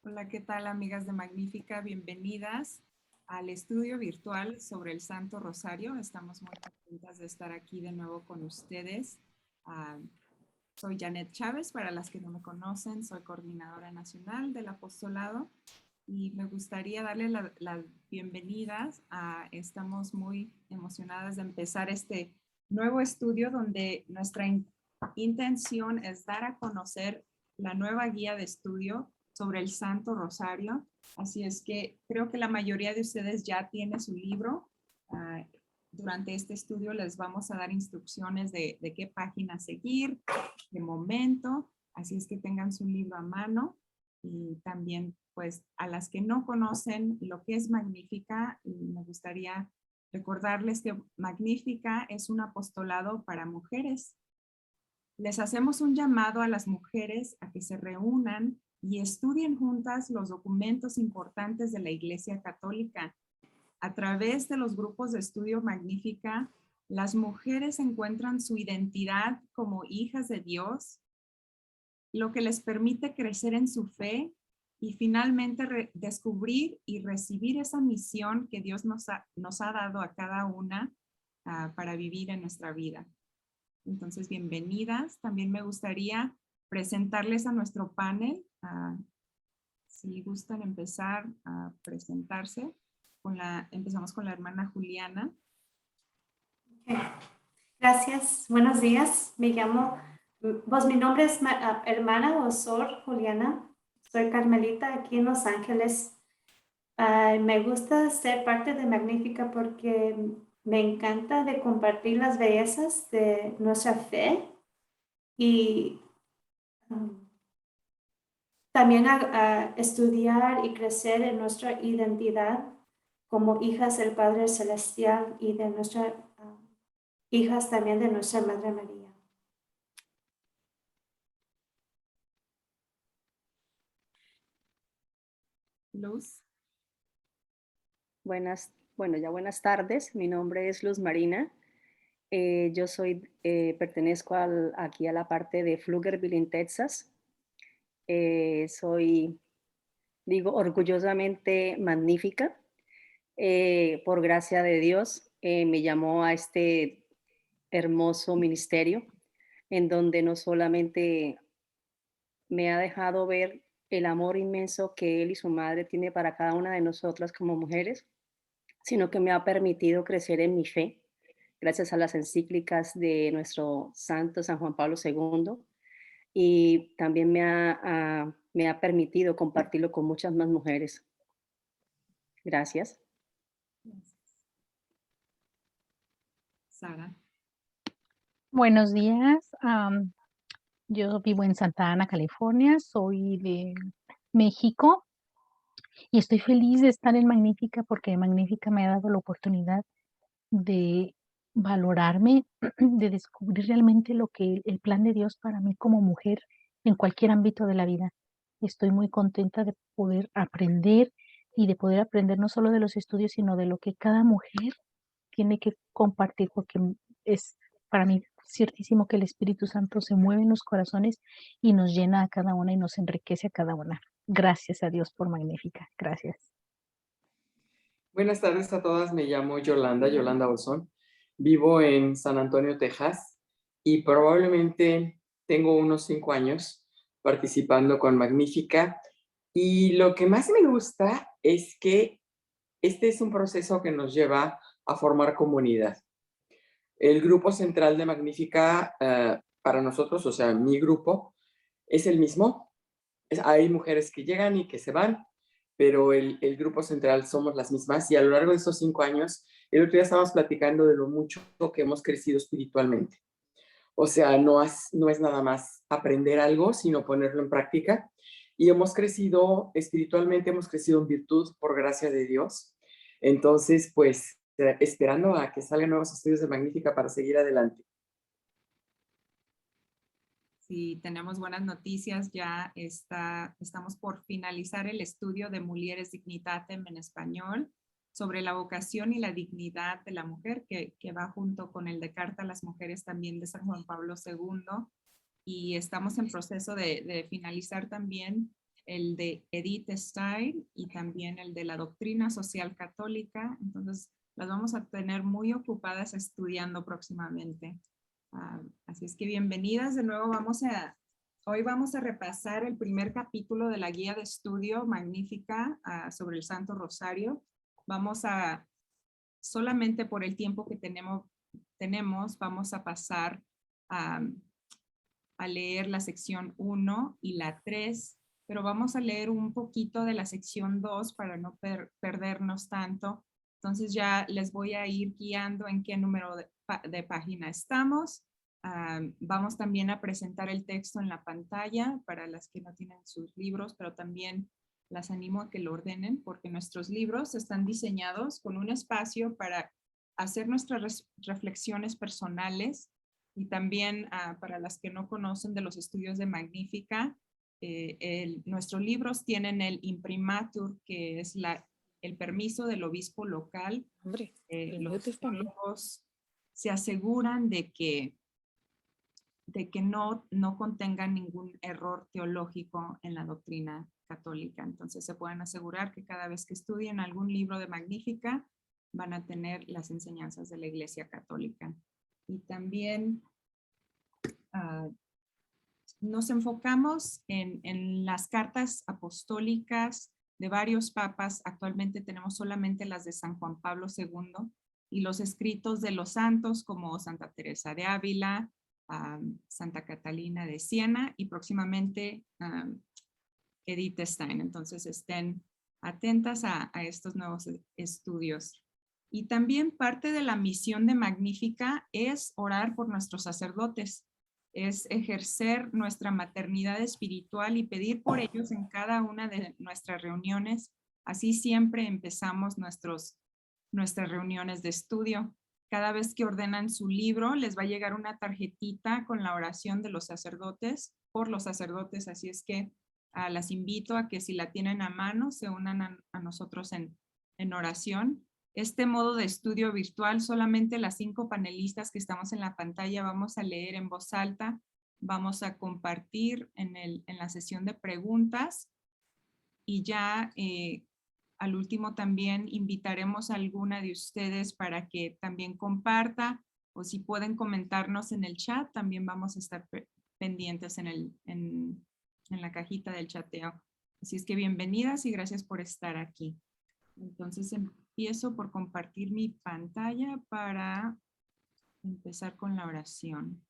Hola, ¿qué tal, amigas de Magnífica? Bienvenidas al estudio virtual sobre el Santo Rosario. Estamos muy contentas de estar aquí de nuevo con ustedes. Ah, Soy Janet Chávez, para las que no me conocen, soy coordinadora nacional del apostolado y me gustaría darle las bienvenidas. Estamos muy emocionadas de empezar este nuevo estudio donde nuestra intención es dar a conocer la nueva guía de estudio sobre el Santo Rosario. Así es que creo que la mayoría de ustedes ya tiene su libro. Durante este estudio les vamos a dar instrucciones de qué página seguir, de momento, así es que tengan su libro a mano y también pues a las que no conocen lo que es Magnífica, me gustaría recordarles que Magnífica es un apostolado para mujeres. Les hacemos un llamado a las mujeres a que se reúnan y estudien juntas los documentos importantes de la Iglesia Católica. A través de los grupos de estudio Magnífica, las mujeres encuentran su identidad como hijas de Dios, lo que les permite crecer en su fe y finalmente descubrir y recibir esa misión que Dios nos ha dado a cada una para vivir en nuestra vida. Entonces, bienvenidas. También me gustaría presentarles a nuestro panel. Si gustan empezar a presentarse, empezamos con la hermana Juliana. Okay. Gracias, buenos días. Mi nombre es hermana o Sor Juliana. Soy Carmelita aquí en Los Ángeles. Me gusta ser parte de Magnífica porque me encanta de compartir las bellezas de nuestra fe y también a estudiar y crecer en nuestra identidad como hijas del Padre Celestial y de nuestras hijas también de nuestra Madre María. Luz. Buenas tardes. Mi nombre es Luz Marina. Yo pertenezco aquí a la parte de Pflugerville, en Texas. Digo orgullosamente magnífica. Por gracia de Dios, me llamó a este hermoso ministerio, en donde no solamente me ha dejado ver el amor inmenso que Él y su madre tiene para cada una de nosotras como mujeres, sino que me ha permitido crecer en mi fe, gracias a las encíclicas de nuestro santo San Juan Pablo II, y también me ha permitido compartirlo con muchas más mujeres. Gracias. Sara. Buenos días. Yo vivo en Santa Ana, California. Soy de México y estoy feliz de estar en Magnífica porque Magnífica me ha dado la oportunidad de valorarme, de descubrir realmente lo que el plan de Dios para mí como mujer en cualquier ámbito de la vida. Estoy muy contenta de poder aprender y de poder aprender no solo de los estudios, sino de lo que cada mujer tiene que compartir, porque es para mí ciertísimo que el Espíritu Santo se mueve en los corazones y nos llena a cada una y nos enriquece a cada una. Gracias a Dios por Magnífica. Gracias. Buenas tardes a todas, me llamo Yolanda Olson, vivo en San Antonio, Texas, y probablemente tengo unos 5 años participando con Magnífica, y lo que más me gusta es que este es un proceso que nos lleva a formar comunidad. El grupo central de Magnífica, para nosotros, o sea, mi grupo, es el mismo. Hay mujeres que llegan y que se van, pero el grupo central somos las mismas, y a lo largo de estos 5 años, el otro día estábamos platicando de lo mucho que hemos crecido espiritualmente. O sea, no es nada más aprender algo, sino ponerlo en práctica, y hemos crecido espiritualmente, hemos crecido en virtud por gracia de Dios. Entonces, pues, esperando a que salgan nuevos estudios de Magnífica para seguir adelante. Sí, tenemos buenas noticias. Ya estamos por finalizar el estudio de Mulieres Dignitatem en español sobre la vocación y la dignidad de la mujer, que va junto con el de Carta a las Mujeres también de San Juan Pablo II. Y estamos en proceso de finalizar también el de Edith Stein y también el de la doctrina social católica. Entonces, las vamos a tener muy ocupadas estudiando próximamente. Así es que bienvenidas. De nuevo hoy vamos a repasar el primer capítulo de la guía de estudio magnífica sobre el Santo Rosario. Vamos a, solamente por el tiempo que tenemos vamos a pasar a leer la sección 1 y la 3, pero vamos a leer un poquito de la sección 2 para no perdernos tanto. Entonces ya les voy a ir guiando en qué número de página estamos. Vamos también a presentar el texto en la pantalla para las que no tienen sus libros, pero también las animo a que lo ordenen porque nuestros libros están diseñados con un espacio para hacer nuestras reflexiones personales y también para las que no conocen de los estudios de Magnífica, nuestros libros tienen el imprimatur, que es el permiso del obispo local. Los teólogos se aseguran de que no contengan ningún error teológico en la doctrina católica. Entonces se pueden asegurar que cada vez que estudien algún libro de Magnífica van a tener las enseñanzas de la Iglesia Católica. Y también nos enfocamos en las cartas apostólicas de varios papas. Actualmente tenemos solamente las de San Juan Pablo II y los escritos de los santos como Santa Teresa de Ávila, Santa Catalina de Siena y próximamente Edith Stein. Entonces estén atentas a estos nuevos estudios. Y también parte de la misión de Magnífica es orar por nuestros sacerdotes, es ejercer nuestra maternidad espiritual y pedir por ellos en cada una de nuestras reuniones. Así siempre empezamos nuestras reuniones de estudio. Cada vez que ordenan su libro, les va a llegar una tarjetita con la oración de los sacerdotes, por los sacerdotes, así es que las invito a que si la tienen a mano, se unan a nosotros en oración. Este modo de estudio virtual, solamente las 5 panelistas que estamos en la pantalla vamos a leer en voz alta, vamos a compartir en la sesión de preguntas y ya al último también invitaremos a alguna de ustedes para que también comparta o si pueden comentarnos en el chat, también vamos a estar pendientes en la cajita del chateo. Así es que bienvenidas y gracias por estar aquí. Entonces empiezo por compartir mi pantalla para empezar con la oración.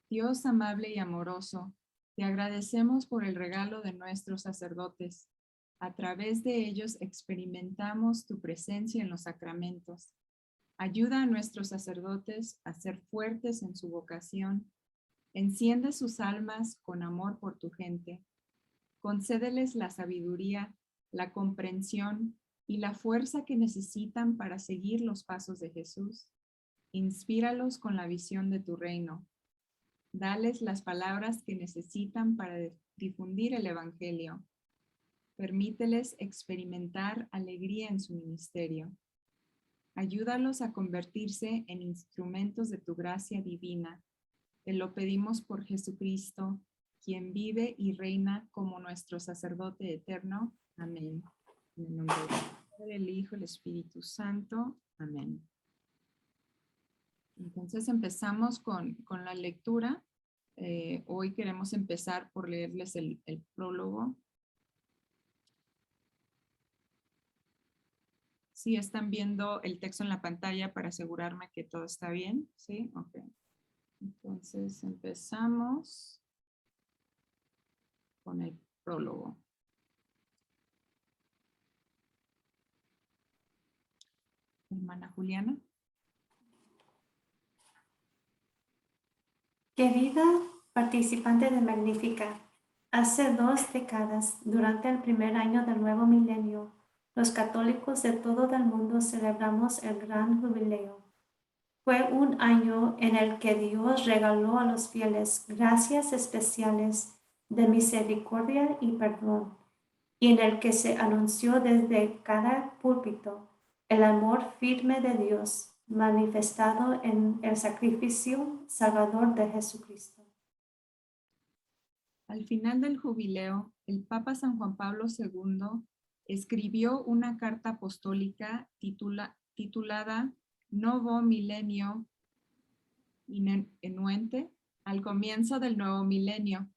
Dios amable y amoroso, te agradecemos por el regalo de nuestros sacerdotes. A través de ellos experimentamos tu presencia en los sacramentos. Ayuda a nuestros sacerdotes a ser fuertes en su vocación. Enciende sus almas con amor por tu gente. Concédeles la sabiduría, la comprensión y la fuerza que necesitan para seguir los pasos de Jesús. Inspíralos con la visión de tu reino. Dales las palabras que necesitan para difundir el Evangelio. Permíteles experimentar alegría en su ministerio. Ayúdalos a convertirse en instrumentos de tu gracia divina. Te lo pedimos por Jesucristo, quien vive y reina como nuestro sacerdote eterno. Amén. En el nombre del Padre, el Hijo, el Espíritu Santo. Amén. Entonces empezamos con la lectura. Hoy queremos empezar por leerles el prólogo. Sí, están viendo el texto en la pantalla para asegurarme que todo está bien. Sí, ok. Entonces empezamos con el prólogo. Hermana Juliana. Querida participante de Magnífica, hace 2 décadas, durante el primer año del nuevo milenio, los católicos de todo el mundo celebramos el gran jubileo. Fue un año en el que Dios regaló a los fieles gracias especiales de misericordia y perdón, y en el que se anunció desde cada púlpito el amor firme de Dios, manifestado en el sacrificio salvador de Jesucristo. Al final del jubileo, el Papa San Juan Pablo II escribió una carta apostólica titulada Novo Milenio Inuente, al comienzo del nuevo milenio.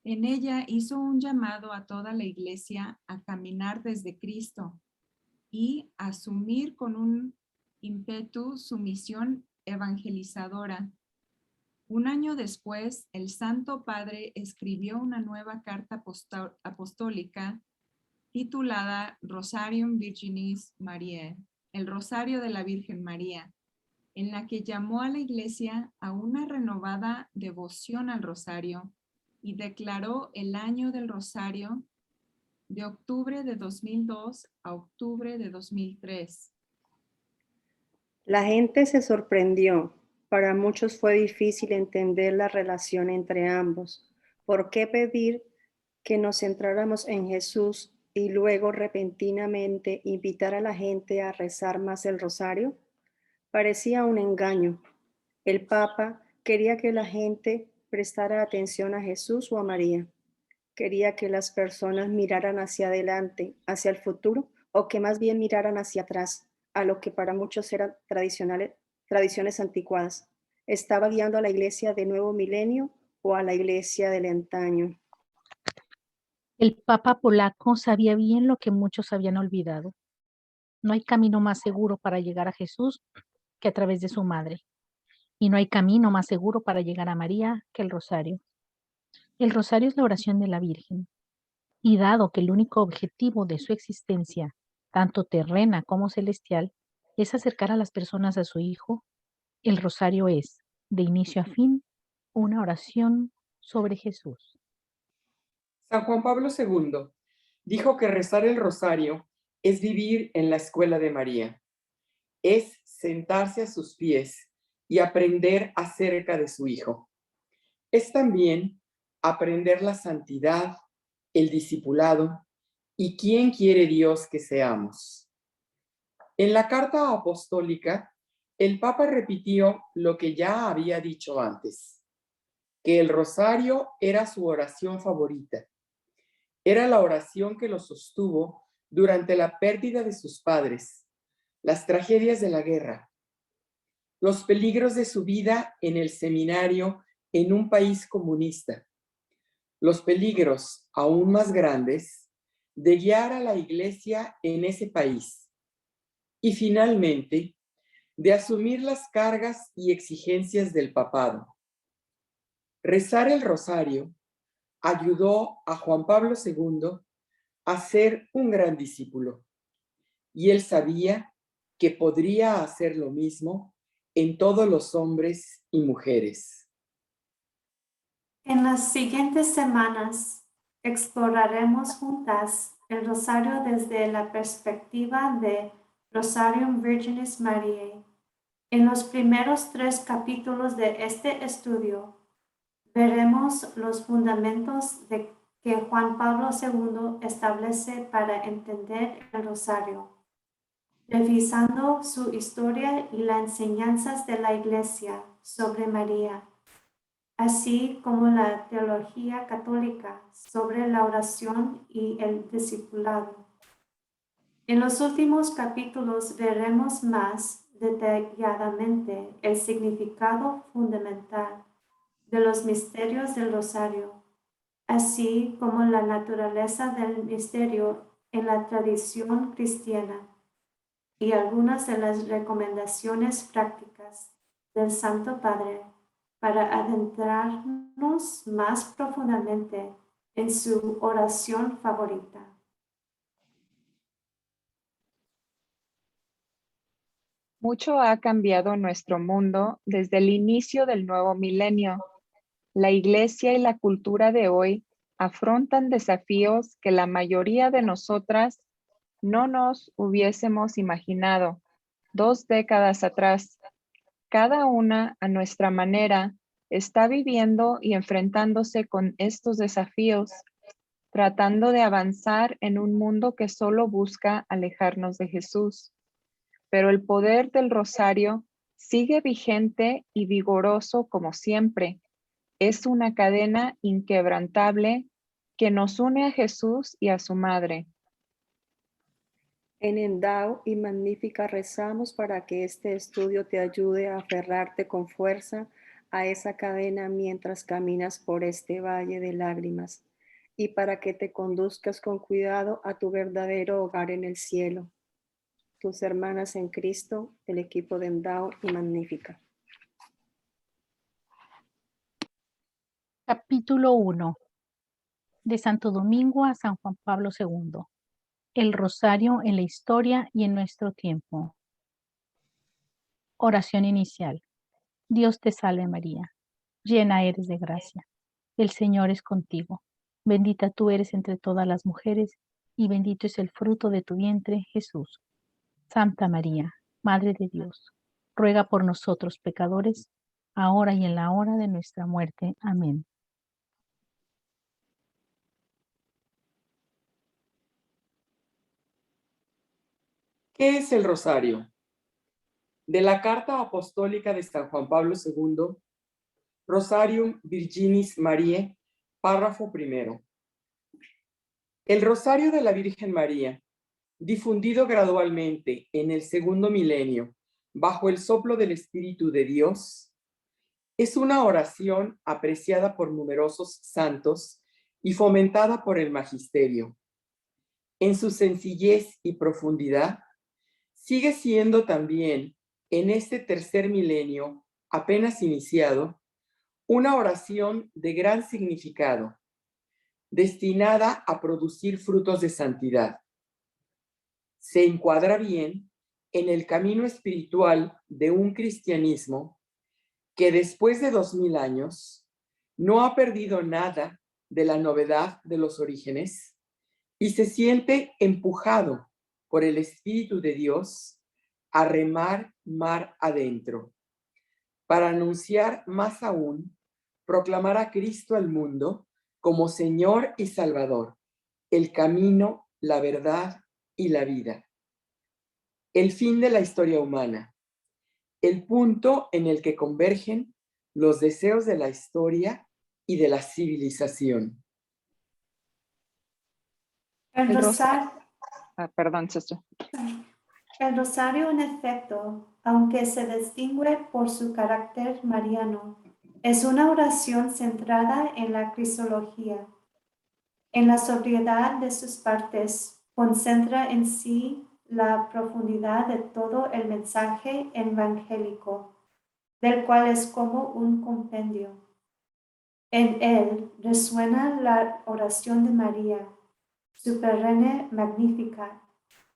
En ella hizo un llamado a toda la Iglesia a caminar desde Cristo y asumir con un ímpetu su misión evangelizadora. Un año después, el Santo Padre escribió una nueva carta apostólica titulada Rosarium Virginis Mariae, el Rosario de la Virgen María, en la que llamó a la Iglesia a una renovada devoción al Rosario y declaró el año del Rosario de octubre de 2002 a octubre de 2003. La gente se sorprendió. Para muchos fue difícil entender la relación entre ambos. ¿Por qué pedir que nos centráramos en Jesús y luego repentinamente invitar a la gente a rezar más el rosario? Parecía un engaño. El Papa quería que la gente prestara atención a Jesús o a María. Quería que las personas miraran hacia adelante, hacia el futuro, o que más bien miraran hacia atrás, a lo que para muchos eran tradiciones anticuadas. ¿Estaba guiando a la iglesia de nuevo milenio o a la iglesia del antaño? El Papa polaco sabía bien lo que muchos habían olvidado. No hay camino más seguro para llegar a Jesús que a través de su madre. Y no hay camino más seguro para llegar a María que el rosario. El rosario es la oración de la Virgen. Y dado que el único objetivo de su existencia, tanto terrena como celestial, es acercar a las personas a su Hijo, el rosario es, de inicio a fin, una oración sobre Jesús. San Juan Pablo II dijo que rezar el rosario es vivir en la escuela de María, es sentarse a sus pies y aprender acerca de su Hijo. Es también aprender la santidad, el discipulado y quién quiere Dios que seamos. En la carta apostólica, el Papa repitió lo que ya había dicho antes, que el rosario era su oración favorita. Era la oración que lo sostuvo durante la pérdida de sus padres, las tragedias de la guerra, los peligros de su vida en el seminario en un país comunista, los peligros aún más grandes de guiar a la iglesia en ese país y finalmente de asumir las cargas y exigencias del papado. Rezar el rosario ayudó a Juan Pablo II a ser un gran discípulo y él sabía que podría hacer lo mismo en todos los hombres y mujeres. En las siguientes semanas exploraremos juntas el rosario desde la perspectiva de Rosarium Virginis Mariae. En los primeros 3 capítulos de este estudio veremos los fundamentos que Juan Pablo II establece para entender el rosario, revisando su historia y las enseñanzas de la Iglesia sobre María, así como la teología católica sobre la oración y el discipulado. En los últimos capítulos veremos más detalladamente el significado fundamental de los misterios del rosario, así como la naturaleza del misterio en la tradición cristiana y algunas de las recomendaciones prácticas del Santo Padre para adentrarnos más profundamente en su oración favorita. Mucho ha cambiado nuestro mundo desde el inicio del nuevo milenio. La Iglesia y la cultura de hoy afrontan desafíos que la mayoría de nosotras no nos hubiésemos imaginado 2 décadas atrás. Cada una, a nuestra manera, está viviendo y enfrentándose con estos desafíos, tratando de avanzar en un mundo que solo busca alejarnos de Jesús. pero el poder del rosario sigue vigente y vigoroso como siempre. Es una cadena inquebrantable que nos une a Jesús y a su Madre. En Endao y Magnífica rezamos para que este estudio te ayude a aferrarte con fuerza a esa cadena mientras caminas por este valle de lágrimas y para que te conduzcas con cuidado a tu verdadero hogar en el cielo. Tus hermanas en Cristo, el equipo de Endao y Magnífica. Capítulo 1. De Santo Domingo a San Juan Pablo II. El rosario en la historia y en nuestro tiempo. Oración inicial. Dios te salve María, llena eres de gracia. El Señor es contigo. Bendita tú eres entre todas las mujeres y bendito es el fruto de tu vientre, Jesús. Santa María, Madre de Dios, ruega por nosotros pecadores, ahora y en la hora de nuestra muerte. Amén. ¿Qué es el rosario? De la Carta Apostólica de San Juan Pablo II, Rosarium Virginis Mariae, párrafo primero. El rosario de la Virgen María, difundido gradualmente en el segundo milenio bajo el soplo del Espíritu de Dios, es una oración apreciada por numerosos santos y fomentada por el magisterio. En su sencillez y profundidad, sigue siendo también, en este tercer milenio apenas iniciado, una oración de gran significado, destinada a producir frutos de santidad. Se encuadra bien en el camino espiritual de un cristianismo que después de 2000 años no ha perdido nada de la novedad de los orígenes y se siente empujado por el Espíritu de Dios a remar mar adentro, para anunciar más aún, proclamar a Cristo al mundo como Señor y Salvador, el camino, la verdad y la vida. El fin de la historia humana, el punto en el que convergen los deseos de la historia y de la civilización. El rosario, Perdón, sister. el rosario, en efecto, aunque se distingue por su carácter mariano, es una oración centrada en la cristología. En la sobriedad de sus partes, concentra en sí la profundidad de todo el mensaje evangélico, del cual es como un compendio. En él resuena la oración de María, su perenne magnífica,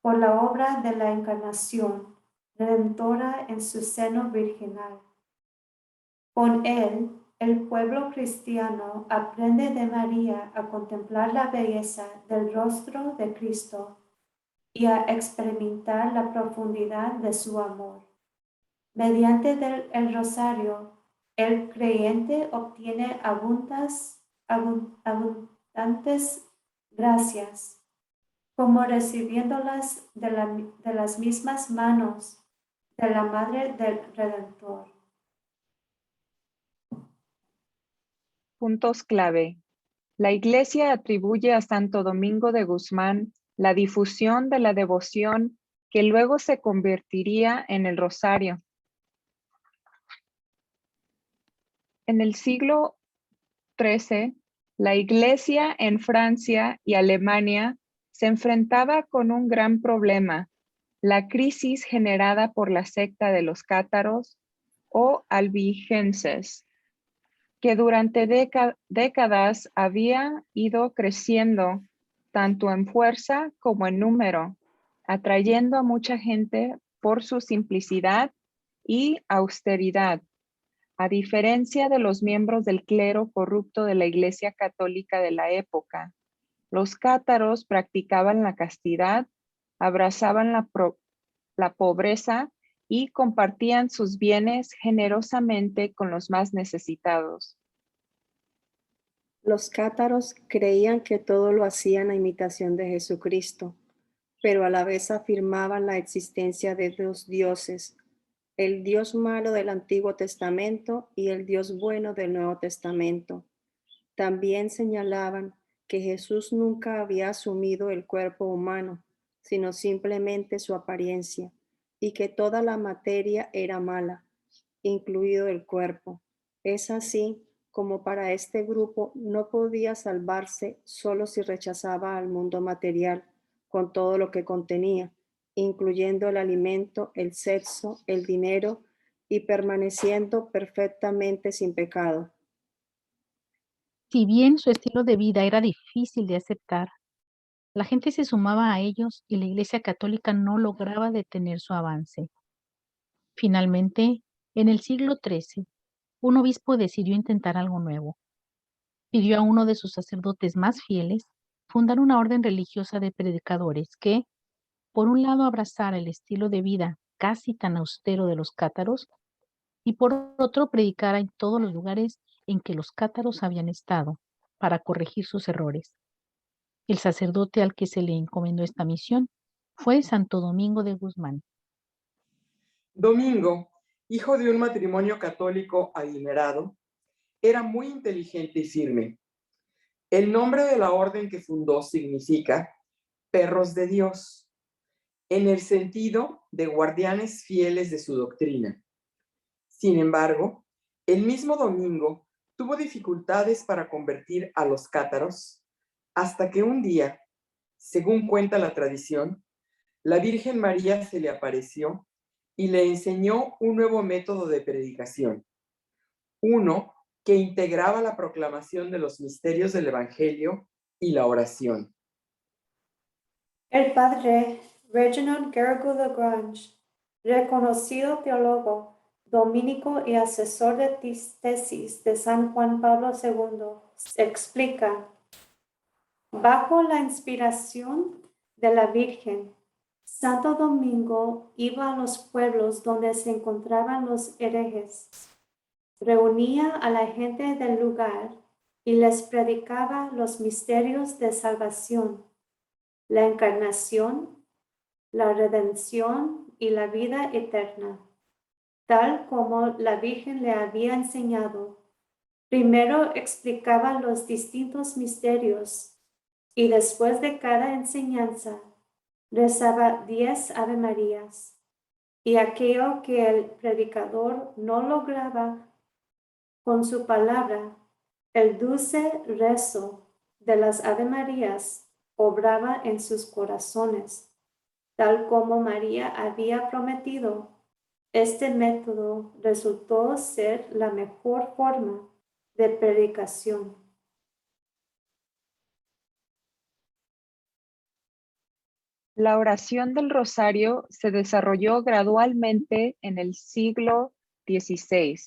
por la obra de la encarnación, redentora en su seno virginal. Con él, el pueblo cristiano aprende de María a contemplar la belleza del rostro de Cristo y a experimentar la profundidad de su amor. Mediante el rosario, el creyente obtiene abundantes gracias, como recibiéndolas de las mismas manos de la Madre del Redentor. Puntos clave. La Iglesia atribuye a Santo Domingo de Guzmán la difusión de la devoción que luego se convertiría en el rosario. En el siglo XIII, la Iglesia en Francia y Alemania se enfrentaba con un gran problema, la crisis generada por la secta de los cátaros o albigenses, que durante décadas había ido creciendo tanto en fuerza como en número, atrayendo a mucha gente por su simplicidad y austeridad. A diferencia de los miembros del clero corrupto de la Iglesia Católica de la época, los cátaros practicaban la castidad, abrazaban la pobreza y compartían sus bienes generosamente con los más necesitados. Los cátaros creían que todo lo hacían a imitación de Jesucristo, pero a la vez afirmaban la existencia de dos dioses, el Dios malo del Antiguo Testamento y el Dios bueno del Nuevo Testamento. También señalaban que Jesús nunca había asumido el cuerpo humano, sino simplemente su apariencia, y que toda la materia era mala, incluido el cuerpo. Es así como para este grupo no podía salvarse solo si rechazaba al mundo material con todo lo que contenía, incluyendo el alimento, el sexo, el dinero y permaneciendo perfectamente sin pecado. Si bien su estilo de vida era difícil de aceptar, la gente se sumaba a ellos y la Iglesia Católica no lograba detener su avance. Finalmente, en el siglo XIII, un obispo decidió intentar algo nuevo. Pidió a uno de sus sacerdotes más fieles fundar una orden religiosa de predicadores que, por un lado, abrazara el estilo de vida casi tan austero de los cátaros y por otro, predicara en todos los lugares en que los cátaros habían estado para corregir sus errores. El sacerdote al que se le encomendó esta misión fue Santo Domingo de Guzmán. Domingo, hijo de un matrimonio católico adinerado, era muy inteligente y firme. El nombre de la orden que fundó significa perros de Dios, en el sentido de guardianes fieles de su doctrina. Sin embargo, el mismo Domingo tuvo dificultades para convertir a los cátaros, hasta que un día, según cuenta la tradición, la Virgen María se le apareció y le enseñó un nuevo método de predicación, uno que integraba la proclamación de los misterios del Evangelio y la oración. El padre Reginald Garrigou Lagrange, reconocido teólogo, dominico y asesor de tesis de San Juan Pablo II, explica: bajo la inspiración de la Virgen, Santo Domingo iba a los pueblos donde se encontraban los herejes, reunía a la gente del lugar y les predicaba los misterios de salvación, la encarnación, la redención y la vida eterna, tal como la Virgen le había enseñado. Primero explicaba los distintos misterios y después de cada enseñanza rezaba 10 Ave Marías, y aquello que el predicador no lograba con su palabra, el dulce rezo de las Ave Marías obraba en sus corazones, tal como María había prometido. Este método resultó ser la mejor forma de predicación. La oración del rosario se desarrolló gradualmente en el siglo XVI.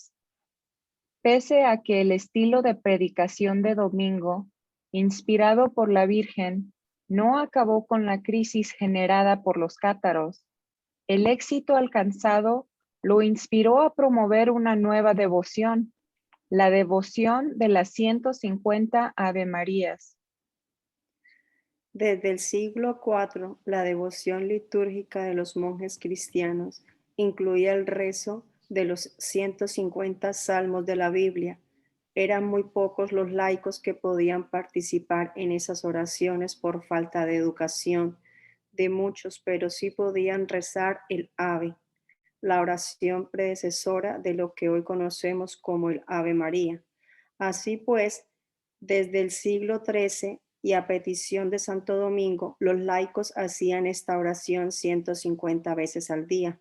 Pese a que el estilo de predicación de Domingo, inspirado por la Virgen, no acabó con la crisis generada por los cátaros, el éxito alcanzado lo inspiró a promover una nueva devoción, la devoción de las 150 Ave Marías. Desde el siglo IV, la devoción litúrgica de los monjes cristianos incluía el rezo de los 150 salmos de la Biblia. Eran muy pocos los laicos que podían participar en esas oraciones por falta de educación de muchos, pero sí podían rezar el Ave, la oración predecesora de lo que hoy conocemos como el Ave María. Así pues, desde el siglo XIII y a petición de Santo Domingo, los laicos hacían esta oración 150 veces al día.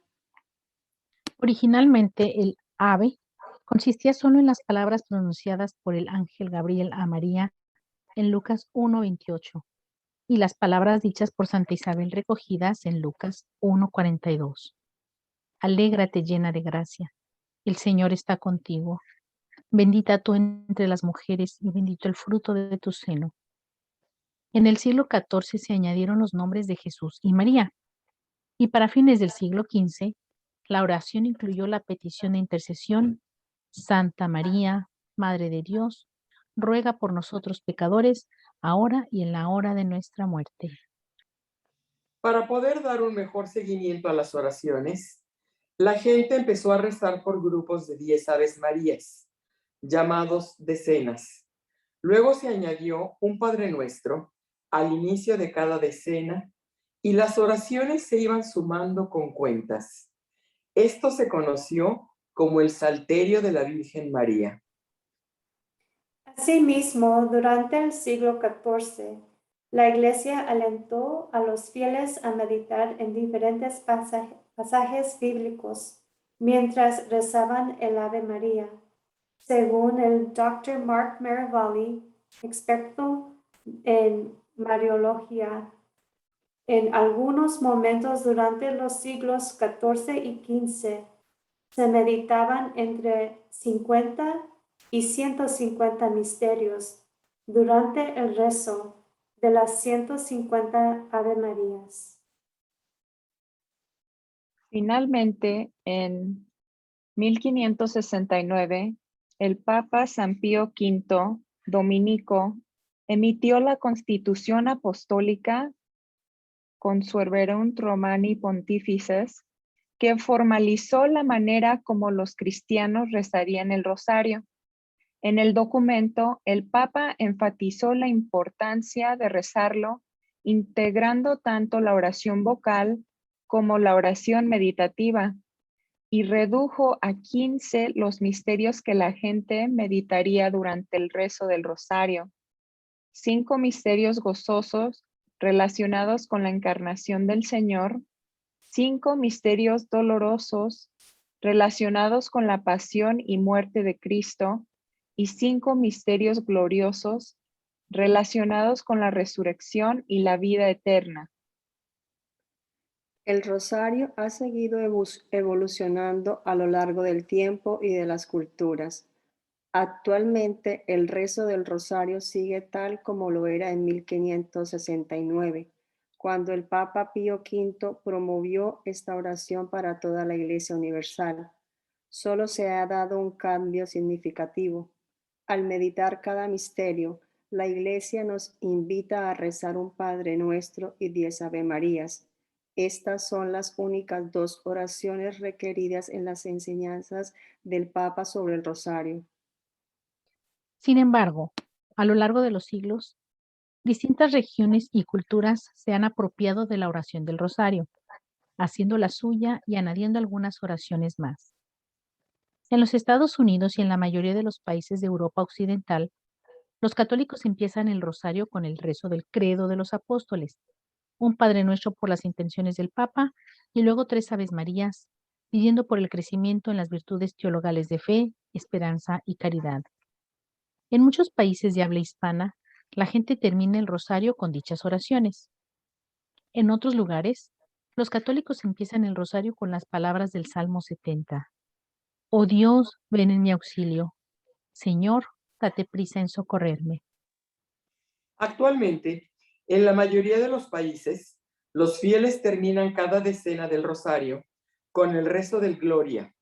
Originalmente, el Ave consistía solo en las palabras pronunciadas por el ángel Gabriel a María en Lucas 1:28 y las palabras dichas por Santa Isabel recogidas en Lucas 1:42. Alégrate llena de gracia, el Señor está contigo. Bendita tú entre las mujeres y bendito el fruto de tu seno. En el siglo XIV se añadieron los nombres de Jesús y María, y para fines del siglo XV, la oración incluyó la petición de intercesión: Santa María, Madre de Dios, ruega por nosotros pecadores, ahora y en la hora de nuestra muerte. Para poder dar un mejor seguimiento a las oraciones, la gente empezó a rezar por grupos de 10 Aves Marías, llamados decenas. Luego se añadió un Padre Nuestro al inicio de cada decena y las oraciones se iban sumando con cuentas. Esto se conoció como el Salterio de la Virgen María. Asimismo, durante el siglo XIV, la Iglesia alentó a los fieles a meditar en diferentes pasajes bíblicos mientras rezaban el Ave María. Según el Dr. Mark Maravalli, experto en Mariología, en algunos momentos durante los siglos XIV y XV se meditaban entre 50 y 150 misterios durante el rezo de las 150 Ave Marías. Finalmente, en 1569, el Papa San Pío V, dominico, emitió la Constitución Apostólica Consueverunt Romani Pontifices, que formalizó la manera como los cristianos rezarían el rosario. En el documento, el Papa enfatizó la importancia de rezarlo, integrando tanto la oración vocal como la oración meditativa, y redujo a 15 los misterios que la gente meditaría durante el rezo del rosario. 5 misterios gozosos relacionados con la encarnación del Señor, 5 misterios dolorosos relacionados con la pasión y muerte de Cristo, y 5 misterios gloriosos relacionados con la resurrección y la vida eterna. El rosario ha seguido evolucionando a lo largo del tiempo y de las culturas. Actualmente, el rezo del rosario sigue tal como lo era en 1569, cuando el Papa Pío V promovió esta oración para toda la Iglesia Universal. Solo se ha dado un cambio significativo. Al meditar cada misterio, la Iglesia nos invita a rezar un Padre Nuestro y 10 Ave Marías. Estas son las únicas 2 oraciones requeridas en las enseñanzas del Papa sobre el rosario. Sin embargo, a lo largo de los siglos, distintas regiones y culturas se han apropiado de la oración del rosario, haciendo la suya y añadiendo algunas oraciones más. En los Estados Unidos y en la mayoría de los países de Europa Occidental, los católicos empiezan el rosario con el rezo del Credo de los Apóstoles, un Padre Nuestro por las intenciones del Papa y luego 3 Aves Marías, pidiendo por el crecimiento en las virtudes teologales de fe, esperanza y caridad. En muchos países de habla hispana, la gente termina el rosario con dichas oraciones. En otros lugares, los católicos empiezan el rosario con las palabras del Salmo 70. Oh Dios, ven en mi auxilio. Señor, date prisa en socorrerme. Actualmente, en la mayoría de los países, los fieles terminan cada decena del rosario con el rezo del Gloria,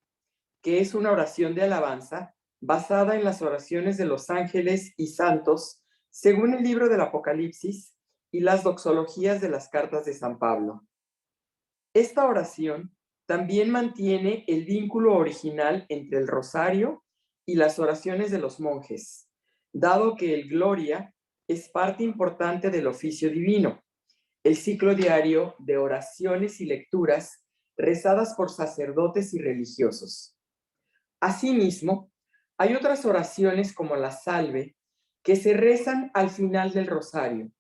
que es una oración de alabanza basada en las oraciones de los ángeles y santos, según el libro del Apocalipsis y las doxologías de las cartas de San Pablo. Esta oración también mantiene el vínculo original entre el rosario y las oraciones de los monjes, dado que el Gloria es parte importante del oficio divino, el ciclo diario de oraciones y lecturas rezadas por sacerdotes y religiosos. Asimismo, hay otras oraciones como la Salve que se rezan al final del rosario,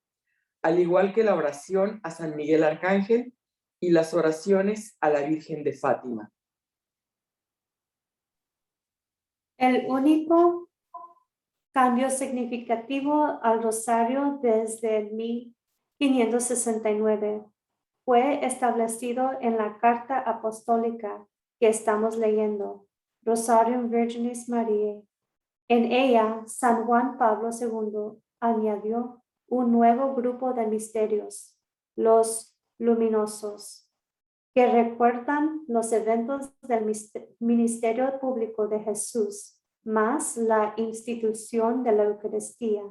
al igual que la oración a San Miguel Arcángel y las oraciones a la Virgen de Fátima. El único cambio significativo al rosario desde el 1569 fue establecido en la Carta Apostólica que estamos leyendo, Rosarium Virginis Mariae. En ella, San Juan Pablo II añadió un nuevo grupo de misterios, los luminosos, que recuerdan los eventos del ministerio público de Jesús, más la institución de la Eucaristía.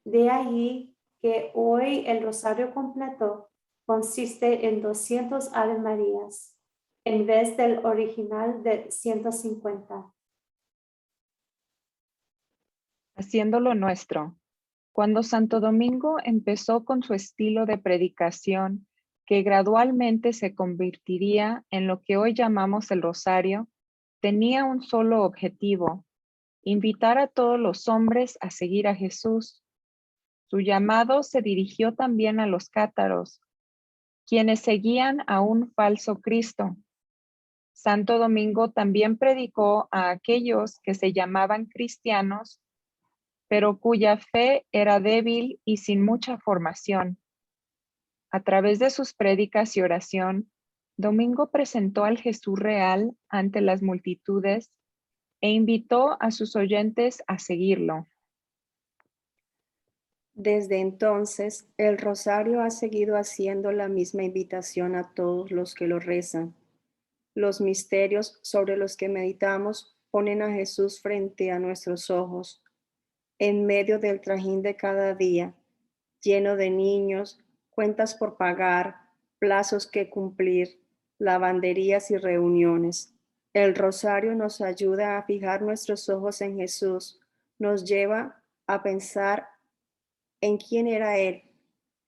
De allí que hoy el rosario completo consiste en 200 Ave Marías, en vez del original de 150. Haciéndolo nuestro. Cuando Santo Domingo empezó con su estilo de predicación, que gradualmente se convertiría en lo que hoy llamamos el Rosario, tenía un solo objetivo: invitar a todos los hombres a seguir a Jesús. Su llamado se dirigió también a los cátaros, quienes seguían a un falso Cristo. Santo Domingo también predicó a aquellos que se llamaban cristianos, pero cuya fe era débil y sin mucha formación. A través de sus prédicas y oración, Domingo presentó al Jesús real ante las multitudes e invitó a sus oyentes a seguirlo. Desde entonces, el rosario ha seguido haciendo la misma invitación a todos los que lo rezan. Los misterios sobre los que meditamos ponen a Jesús frente a nuestros ojos, en medio del trajín de cada día, lleno de niños, cuentas por pagar, plazos que cumplir, lavanderías y reuniones. El rosario nos ayuda a fijar nuestros ojos en Jesús, nos lleva a pensar en quién era Él,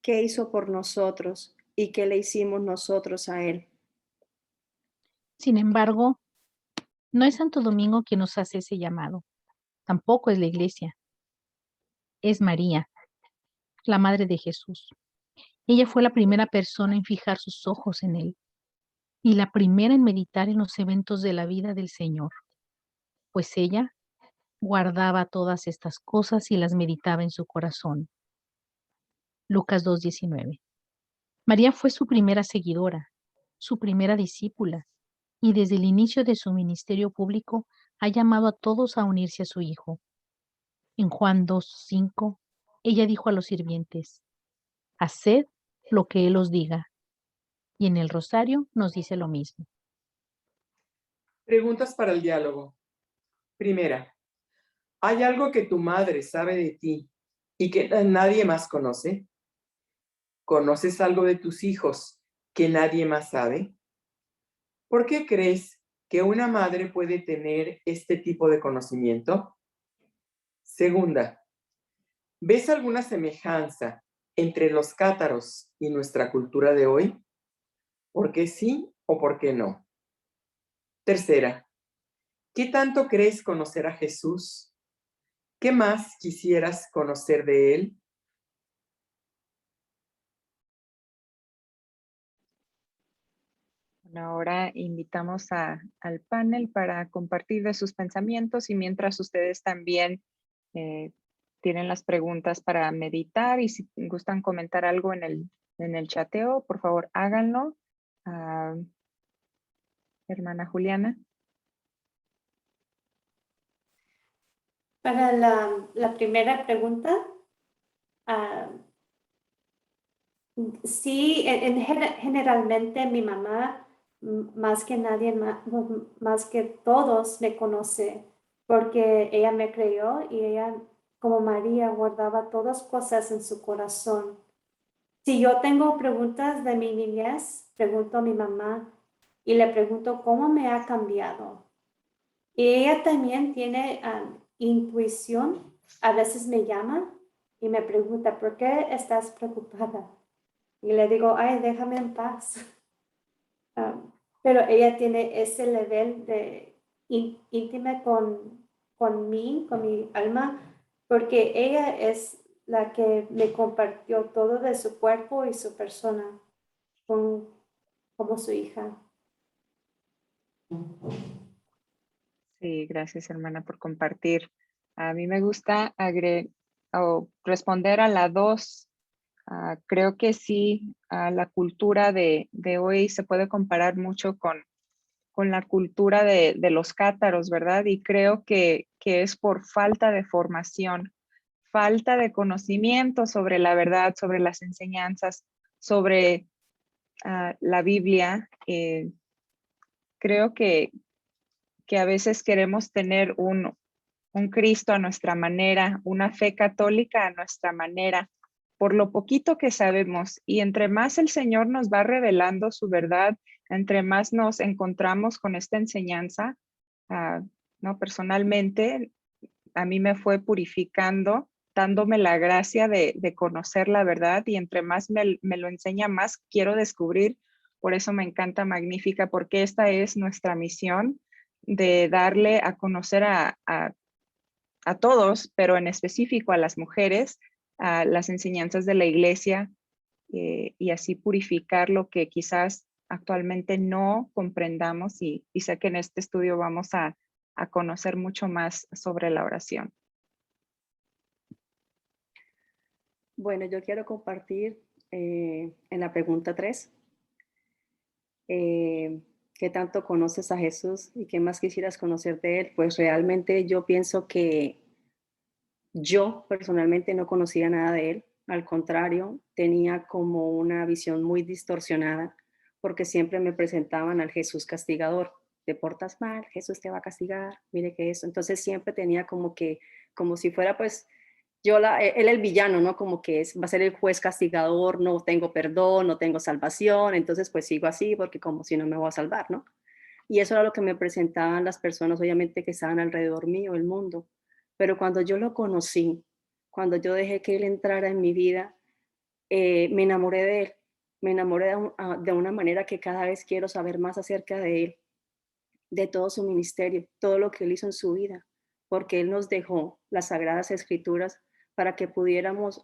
qué hizo por nosotros y qué le hicimos nosotros a Él. Sin embargo, no es Santo Domingo quien nos hace ese llamado. Tampoco es la iglesia. Es María, la Madre de Jesús. Ella fue la primera persona en fijar sus ojos en Él y la primera en meditar en los eventos de la vida del Señor, pues ella guardaba todas estas cosas y las meditaba en su corazón. Lucas 2:19. María fue su primera seguidora, su primera discípula, y desde el inicio de su ministerio público ha llamado a todos a unirse a su Hijo. En Juan 2:5, ella dijo a los sirvientes: haced lo que Él os diga. Y en el rosario nos dice lo mismo. Preguntas para el diálogo. Primera, ¿hay algo que tu madre sabe de ti y que nadie más conoce? ¿Conoces algo de tus hijos que nadie más sabe? ¿Por qué crees que una madre puede tener este tipo de conocimiento? Segunda, ¿ves alguna semejanza entre los cátaros y nuestra cultura de hoy? ¿Por qué sí o por qué no? Tercera, ¿qué tanto crees conocer a Jesús? ¿Qué más quisieras conocer de Él? Bueno, ahora invitamos al panel para compartir de sus pensamientos y mientras ustedes también tienen las preguntas para meditar y si gustan comentar algo en el chateo, por favor háganlo. Hermana Juliana. Para la primera pregunta, sí, generalmente mi mamá, más que nadie, más que todos, me conoce porque ella me crió y ella, como María, guardaba todas cosas en su corazón. Si yo tengo preguntas de mi niñez, pregunto a mi mamá y le pregunto cómo me ha cambiado. Y ella también tiene intuición. A veces me llama y me pregunta, ¿por qué estás preocupada? Y le digo, ay, déjame en paz. Pero ella tiene ese nivel de íntima con mí, con mi alma, porque ella es la que me compartió todo de su cuerpo y su persona como su hija. Sí, gracias hermana por compartir. A mí me gusta responder a la 2. Creo que sí, la cultura de hoy se puede comparar mucho con la cultura de los cátaros, ¿verdad? Y creo que es por falta de formación, falta de conocimiento sobre la verdad, sobre las enseñanzas, sobre la Biblia. Creo que a veces queremos tener un Cristo a nuestra manera, una fe católica a nuestra manera, por lo poquito que sabemos. Y entre más el Señor nos va revelando su verdad, entre más nos encontramos con esta enseñanza, ¿no? Personalmente, a mí me fue purificando, dándome la gracia de conocer la verdad, y entre más me lo enseña, más quiero descubrir. Por eso me encanta Magnífica, porque esta es nuestra misión, de darle a conocer a todos, pero en específico a las mujeres, a las enseñanzas de la iglesia, y así purificar lo que quizás actualmente no comprendamos, y sé que en este estudio vamos a conocer mucho más sobre la oración. Bueno, yo quiero compartir en la pregunta 3. ¿Qué tanto conoces a Jesús y qué más quisieras conocer de Él? Pues realmente yo pienso que yo personalmente no conocía nada de Él. Al contrario, tenía como una visión muy distorsionada, porque siempre me presentaban al Jesús castigador. Te portas mal, Jesús te va a castigar, mire que eso. Entonces siempre tenía como que, como si fuera pues él el villano, ¿no? Como que va a ser el juez castigador, no tengo perdón, no tengo salvación, entonces pues sigo así porque como si no me voy a salvar, ¿no? Y eso era lo que me presentaban las personas, obviamente, que estaban alrededor mío, el mundo. Pero cuando yo lo conocí, cuando yo dejé que él entrara en mi vida, me enamoré de él, me enamoré de una manera que cada vez quiero saber más acerca de él, de todo su ministerio, todo lo que él hizo en su vida, porque él nos dejó las Sagradas Escrituras para que pudiéramos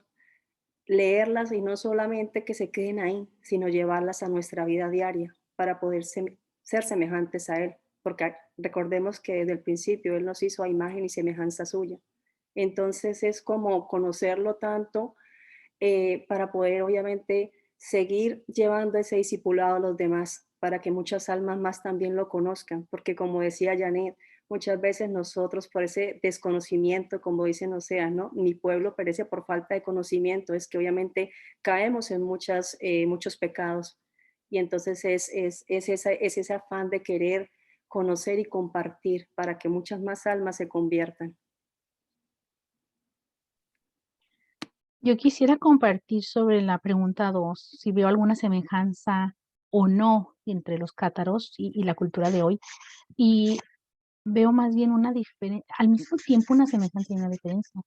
leerlas y no solamente que se queden ahí, sino llevarlas a nuestra vida diaria para poder ser semejantes a Él, porque recordemos que desde el principio Él nos hizo a imagen y semejanza suya. Entonces es como conocerlo tanto para poder obviamente seguir llevando ese discipulado a los demás, para que muchas almas más también lo conozcan, porque como decía Janet, muchas veces nosotros por ese desconocimiento, como dicen Oseas, ¿no? Mi pueblo perece por falta de conocimiento, es que obviamente caemos en muchos pecados, y entonces es ese afán de querer conocer y compartir para que muchas más almas se conviertan. Yo quisiera compartir sobre la pregunta 2, si veo alguna semejanza o no entre los cátaros y la cultura de hoy. Y veo más bien una diferencia, al mismo tiempo una semejanza y una diferencia.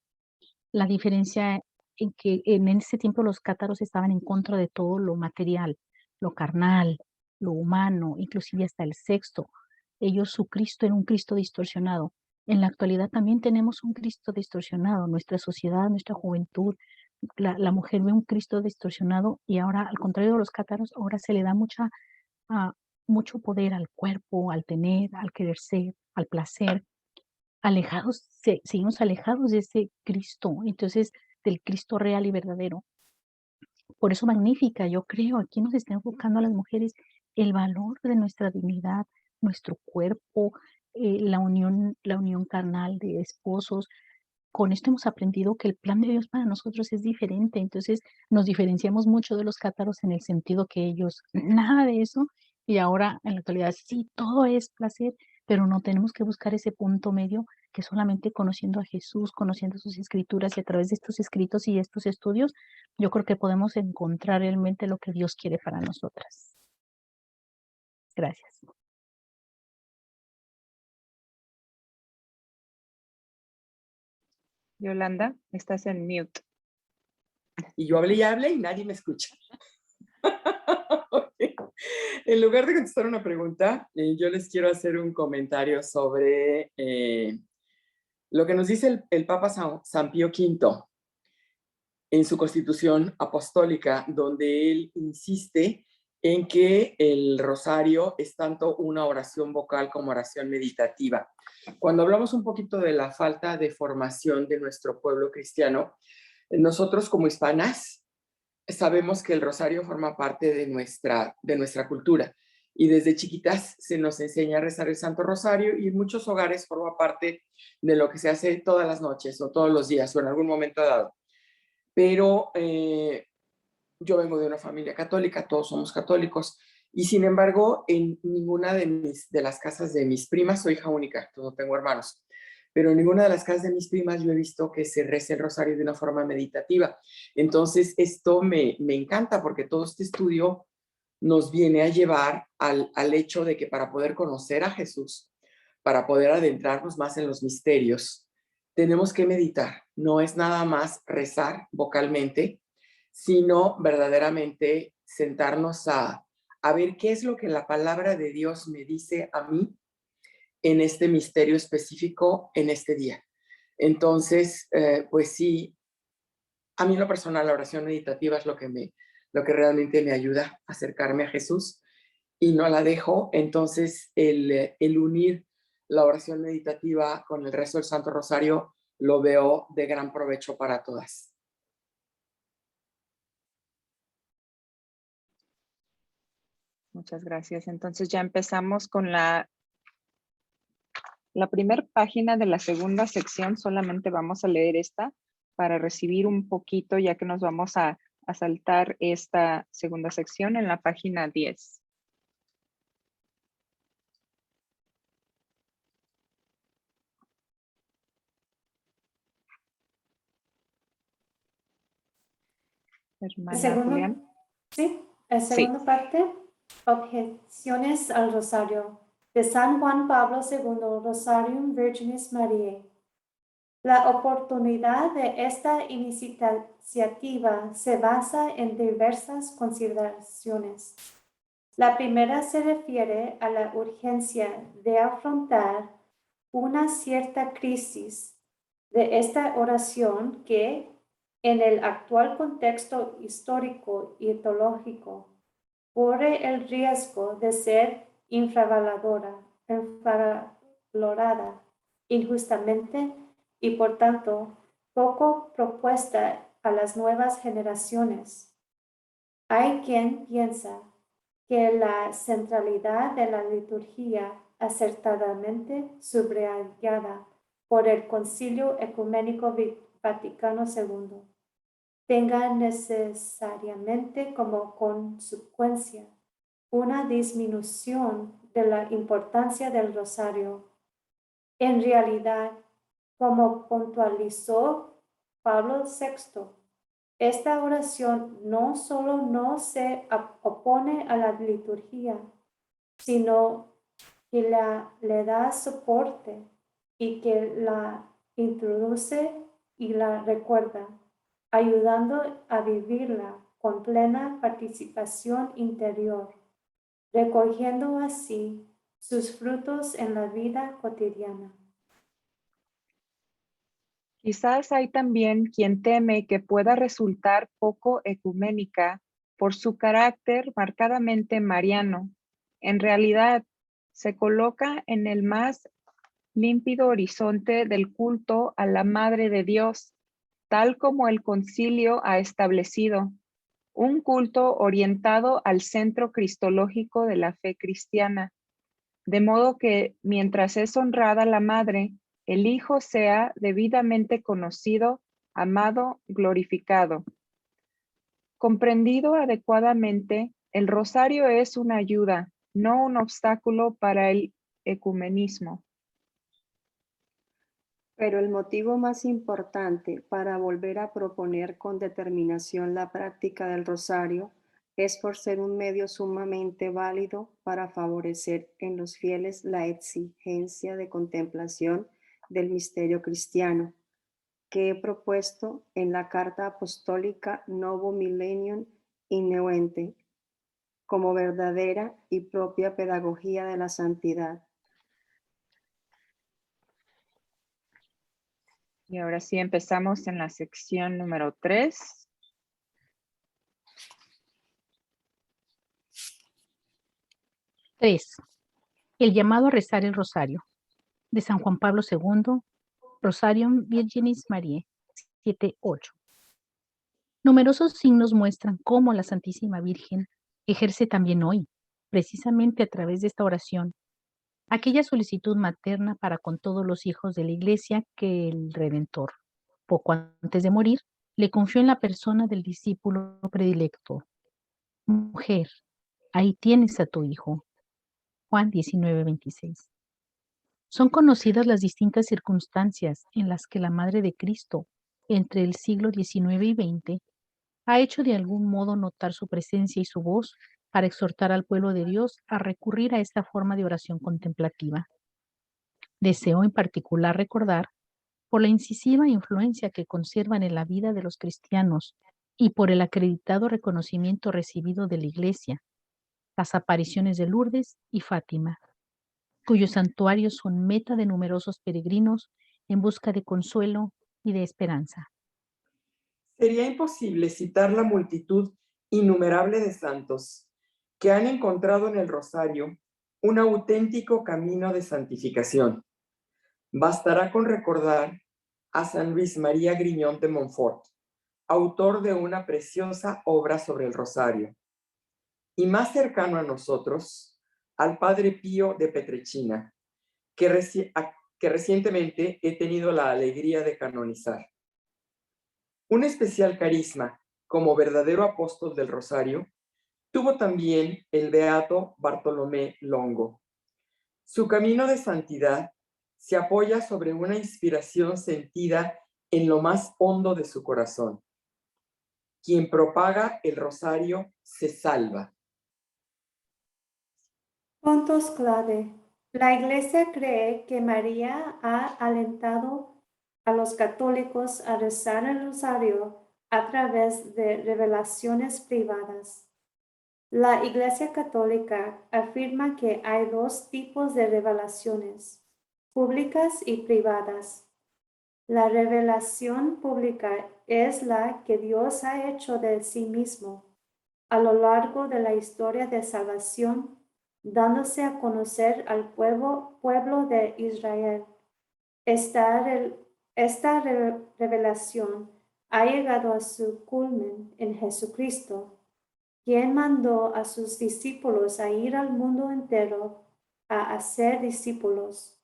La diferencia en que en ese tiempo los cátaros estaban en contra de todo lo material, lo carnal, lo humano, inclusive hasta el sexo. Ellos, su Cristo era un Cristo distorsionado. En la actualidad también tenemos un Cristo distorsionado. Nuestra sociedad, nuestra juventud, la mujer ve un Cristo distorsionado, y ahora, al contrario de los cátaros, ahora se le da mucho poder al cuerpo, al tener, al querer ser, al placer. Seguimos alejados de ese Cristo, entonces del Cristo real y verdadero. Por eso Magnífica, yo creo, aquí nos está enfocando a las mujeres el valor de nuestra dignidad, nuestro cuerpo, la unión carnal de esposos. Con esto hemos aprendido que el plan de Dios para nosotros es diferente, entonces nos diferenciamos mucho de los cátaros en el sentido que ellos, nada de eso, y ahora en la actualidad sí, todo es placer, pero no tenemos que buscar ese punto medio, que solamente conociendo a Jesús, conociendo sus escrituras, y a través de estos escritos y estos estudios, yo creo que podemos encontrar realmente lo que Dios quiere para nosotras. Gracias. Yolanda, estás en mute. Y yo hablé y hablé y nadie me escucha. Okay. En lugar de contestar una pregunta, yo les quiero hacer un comentario sobre lo que nos dice el Papa San Pío V en su Constitución Apostólica, donde él insiste en que el rosario es tanto una oración vocal como oración meditativa. Cuando hablamos un poquito de la falta de formación de nuestro pueblo cristiano, nosotros como hispanas sabemos que el rosario forma parte de nuestra cultura, y desde chiquitas se nos enseña a rezar el Santo Rosario, y en muchos hogares forma parte de lo que se hace todas las noches o todos los días o en algún momento dado. Pero yo vengo de una familia católica, todos somos católicos, y sin embargo en ninguna de las casas de mis primas, soy hija única, no tengo hermanos, pero en ninguna de las casas de mis primas yo he visto que se rece el rosario de una forma meditativa. Entonces, esto me encanta porque todo este estudio nos viene a llevar al hecho de que para poder conocer a Jesús, para poder adentrarnos más en los misterios, tenemos que meditar. No es nada más rezar vocalmente, sino verdaderamente sentarnos a ver qué es lo que la palabra de Dios me dice a mí en este misterio específico, en este día. Entonces, pues sí, a mí en lo personal la oración meditativa es lo que realmente me ayuda a acercarme a Jesús y no la dejo. Entonces, el unir la oración meditativa con el rezo del Santo Rosario lo veo de gran provecho para todas. Muchas gracias. Entonces ya empezamos con la primera página de la segunda sección. Solamente vamos a leer esta para recibir un poquito, ya que nos vamos a saltar esta segunda sección en la página 10. Hermana Julián. Sí, la segunda parte, objeciones al rosario, de San Juan Pablo II, Rosarium Virginis Mariae. La oportunidad de esta iniciativa se basa en diversas consideraciones. La primera se refiere a la urgencia de afrontar una cierta crisis de esta oración que, en el actual contexto histórico y teológico, corre el riesgo de ser infravalorada injustamente y por tanto poco propuesta a las nuevas generaciones. Hay quien piensa que la centralidad de la liturgia acertadamente subrayada por el Concilio Ecuménico Vaticano II tenga necesariamente como consecuencia una disminución de la importancia del rosario. En realidad, como puntualizó Pablo VI, esta oración no solo no se opone a la liturgia, sino que le da soporte y que la introduce y la recuerda, ayudando a vivirla con plena participación interior, recogiendo así sus frutos en la vida cotidiana. Quizás hay también quien teme que pueda resultar poco ecuménica por su carácter marcadamente mariano. En realidad, se coloca en el más límpido horizonte del culto a la Madre de Dios, tal como el concilio ha establecido, un culto orientado al centro cristológico de la fe cristiana, de modo que mientras es honrada la Madre, el Hijo sea debidamente conocido, amado, glorificado. Comprendido adecuadamente, el rosario es una ayuda, no un obstáculo para el ecumenismo. Pero el motivo más importante para volver a proponer con determinación la práctica del rosario es por ser un medio sumamente válido para favorecer en los fieles la exigencia de contemplación del misterio cristiano, que he propuesto en la Carta Apostólica Novo Millennium Inneuente, como verdadera y propia pedagogía de la santidad. Y ahora sí empezamos en la sección número 3. El llamado a rezar el rosario, de San Juan Pablo II, Rosarium Virginis Mariae, 7-8. Numerosos signos muestran cómo la Santísima Virgen ejerce también hoy, precisamente a través de esta oración, aquella solicitud materna para con todos los hijos de la Iglesia que el Redentor, poco antes de morir, le confió en la persona del discípulo predilecto. Mujer, ahí tienes a tu hijo. Juan 19:26. Son conocidas las distintas circunstancias en las que la Madre de Cristo, entre el siglo XIX y XX, ha hecho de algún modo notar su presencia y su voz para exhortar al pueblo de Dios a recurrir a esta forma de oración contemplativa. Deseo en particular recordar, por la incisiva influencia que conservan en la vida de los cristianos y por el acreditado reconocimiento recibido de la Iglesia, las apariciones de Lourdes y Fátima, cuyos santuarios son meta de numerosos peregrinos en busca de consuelo y de esperanza. Sería imposible citar la multitud innumerable de santos que han encontrado en el rosario un auténtico camino de santificación. Bastará con recordar a San Luis María Griñón de Montfort, autor de una preciosa obra sobre el rosario, y más cercano a nosotros, al Padre Pío de Petrechina, que recientemente he tenido la alegría de canonizar. Un especial carisma como verdadero apóstol del rosario tuvo también el beato Bartolomé Longo. Su camino de santidad se apoya sobre una inspiración sentida en lo más hondo de su corazón. Quien propaga el rosario se salva. Puntos clave. La Iglesia cree que María ha alentado a los católicos a rezar el rosario a través de revelaciones privadas. La Iglesia Católica afirma que hay dos tipos de revelaciones, públicas y privadas. La revelación pública es la que Dios ha hecho de sí mismo a lo largo de la historia de salvación, dándose a conocer al pueblo de Israel. Esta revelación ha llegado a su culmen en Jesucristo, quien mandó a sus discípulos a ir al mundo entero a hacer discípulos,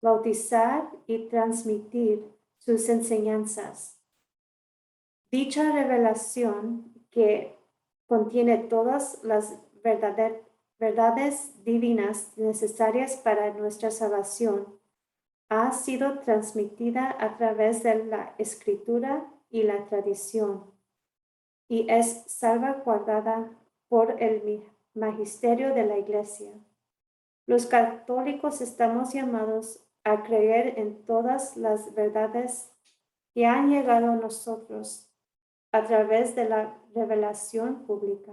bautizar y transmitir sus enseñanzas. Dicha revelación, que contiene todas las verdades divinas necesarias para nuestra salvación, ha sido transmitida a través de la escritura y la tradición y es salvaguardada por el magisterio de la Iglesia. Los católicos estamos llamados a creer en todas las verdades que han llegado a nosotros a través de la revelación pública.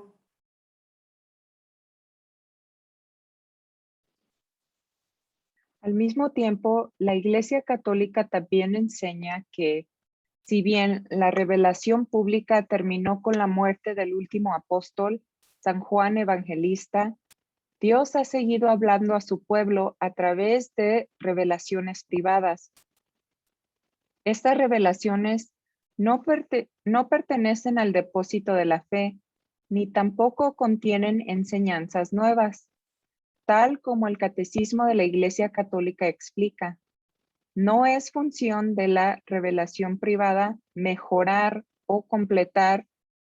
Al mismo tiempo, la Iglesia Católica también enseña que, si bien la revelación pública terminó con la muerte del último apóstol, San Juan Evangelista, Dios ha seguido hablando a su pueblo a través de revelaciones privadas. Estas revelaciones no pertenecen al depósito de la fe, ni tampoco contienen enseñanzas nuevas, tal como el Catecismo de la Iglesia Católica explica. No es función de la revelación privada mejorar o completar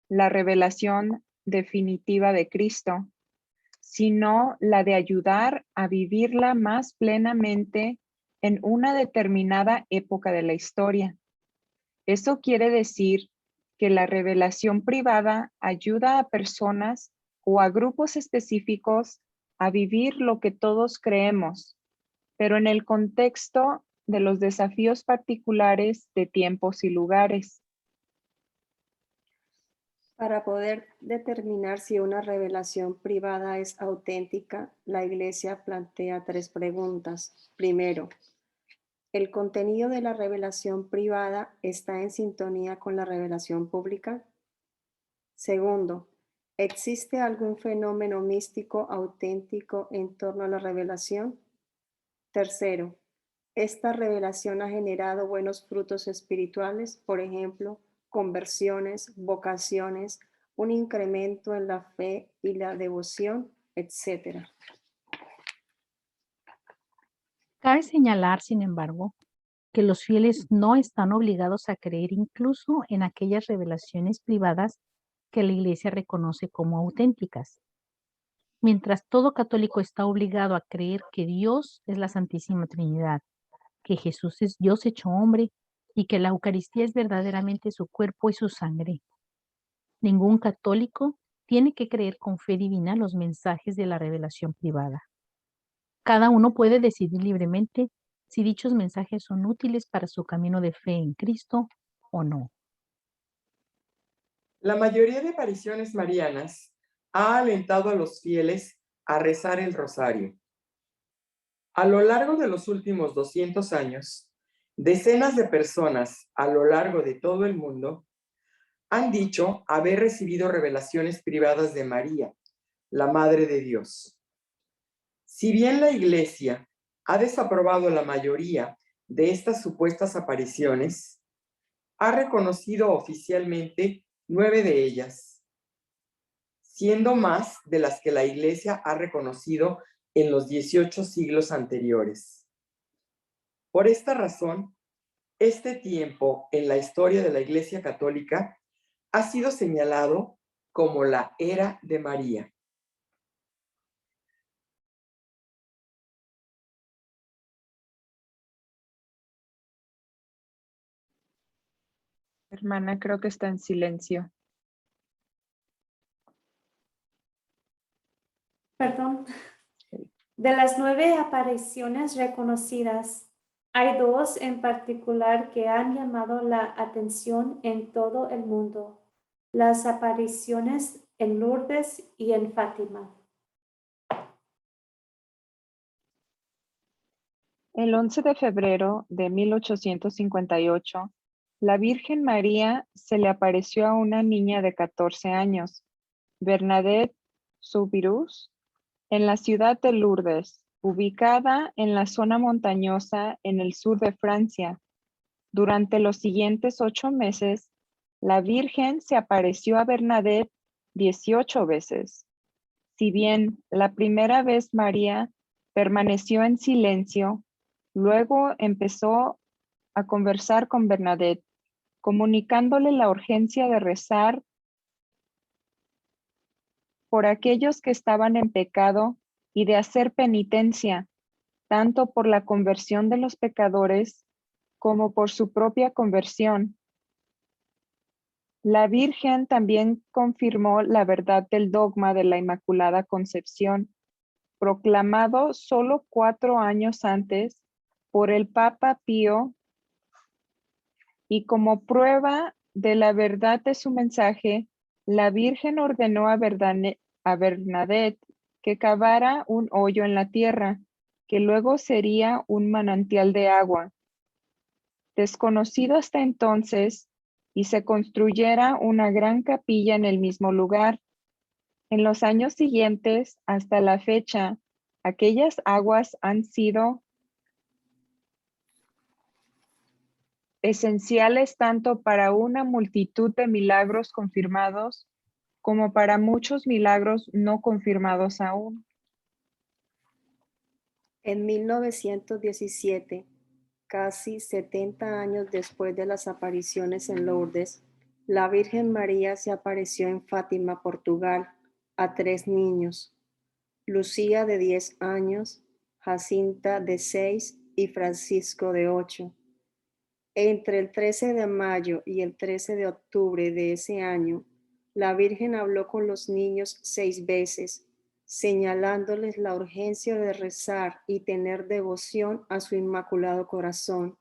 la revelación definitiva de Cristo, sino la de ayudar a vivirla más plenamente en una determinada época de la historia. Eso quiere decir que la revelación privada ayuda a personas o a grupos específicos a vivir lo que todos creemos, pero en el contexto de los desafíos particulares de tiempos y lugares. Para poder determinar si una revelación privada es auténtica, la Iglesia plantea 3 preguntas. Primero, ¿el contenido de la revelación privada está en sintonía con la revelación pública? Segundo, ¿existe algún fenómeno místico auténtico en torno a la revelación? Tercero, ¿esta revelación ha generado buenos frutos espirituales, por ejemplo, conversiones, vocaciones, un incremento en la fe y la devoción, etcétera? Cabe señalar, sin embargo, que los fieles no están obligados a creer incluso en aquellas revelaciones privadas que la Iglesia reconoce como auténticas. mientras todo católico está obligado a creer que Dios es la Santísima Trinidad, que Jesús es Dios hecho hombre y que la Eucaristía es verdaderamente su cuerpo y su sangre. Ningún católico tiene que creer con fe divina los mensajes de la revelación privada. Cada uno puede decidir libremente si dichos mensajes son útiles para su camino de fe en Cristo o no. La mayoría de apariciones marianas ha alentado a los fieles a rezar el rosario. A lo largo de los últimos 200 años, decenas de personas a lo largo de todo el mundo han dicho haber recibido revelaciones privadas de María, la Madre de Dios. Si bien la Iglesia ha desaprobado la mayoría de estas supuestas apariciones, ha reconocido oficialmente 9 de ellas, siendo más de las que la Iglesia ha reconocido en los 18 siglos anteriores. Por esta razón, este tiempo en la historia de la Iglesia Católica ha sido señalado como la era de María. Hermana, creo que está en silencio. Perdón. De las 9 apariciones reconocidas, hay 2 en particular que han llamado la atención en todo el mundo: las apariciones en Lourdes y en Fátima. El 11 de febrero de 1858, la Virgen María se le apareció a una niña de 14 años, Bernadette Soubirous, en la ciudad de Lourdes, ubicada en la zona montañosa en el sur de Francia. Durante los siguientes 8 meses, la Virgen se apareció a Bernadette 18 veces. Si bien la primera vez María permaneció en silencio, luego empezó a conversar con Bernadette, comunicándole la urgencia de rezar por aquellos que estaban en pecado y de hacer penitencia, tanto por la conversión de los pecadores como por su propia conversión. La Virgen también confirmó la verdad del dogma de la Inmaculada Concepción, proclamado solo 4 años antes por el Papa Pío, y como prueba de la verdad de su mensaje, la Virgen ordenó a Bernadette que cavara un hoyo en la tierra, que luego sería un manantial de agua, desconocido hasta entonces, y se construyera una gran capilla en el mismo lugar. En los años siguientes, hasta la fecha, aquellas aguas han sido esenciales tanto para una multitud de milagros confirmados como para muchos milagros no confirmados aún. En 1917, casi 70 años después de las apariciones en Lourdes, la Virgen María se apareció en Fátima, Portugal, a 3 niños: Lucía, de 10 años, Jacinta, de 6 y Francisco, de 8. Entre el 13 de mayo y el 13 de octubre de ese año, la Virgen habló con los niños 6 veces, señalándoles la urgencia de rezar y tener devoción a su Inmaculado Corazón,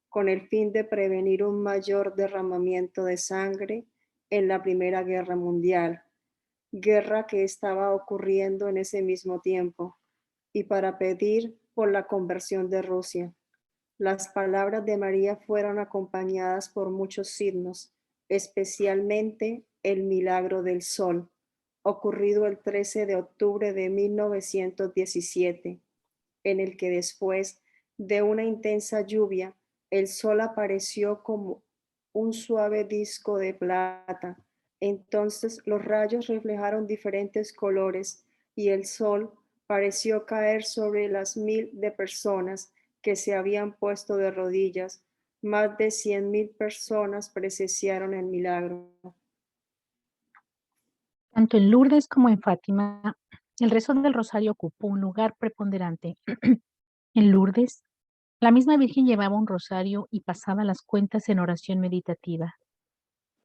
con el fin de prevenir un mayor derramamiento de sangre en la Primera Guerra Mundial, guerra que estaba ocurriendo en ese mismo tiempo, y para pedir por la conversión de Rusia. Las palabras de María fueron acompañadas por muchos signos, especialmente el milagro del sol, ocurrido el 13 de octubre de 1917, en el que después de una intensa lluvia, el sol apareció como un suave disco de plata. Entonces los rayos reflejaron diferentes colores y el sol pareció caer sobre las 1000 de personas que se habían puesto de rodillas. Más de 100,000 personas presenciaron el milagro. Tanto en Lourdes como en Fátima El rezo del rosario ocupó un lugar preponderante. En Lourdes, la misma Virgen llevaba un rosario y pasaba las cuentas en oración meditativa.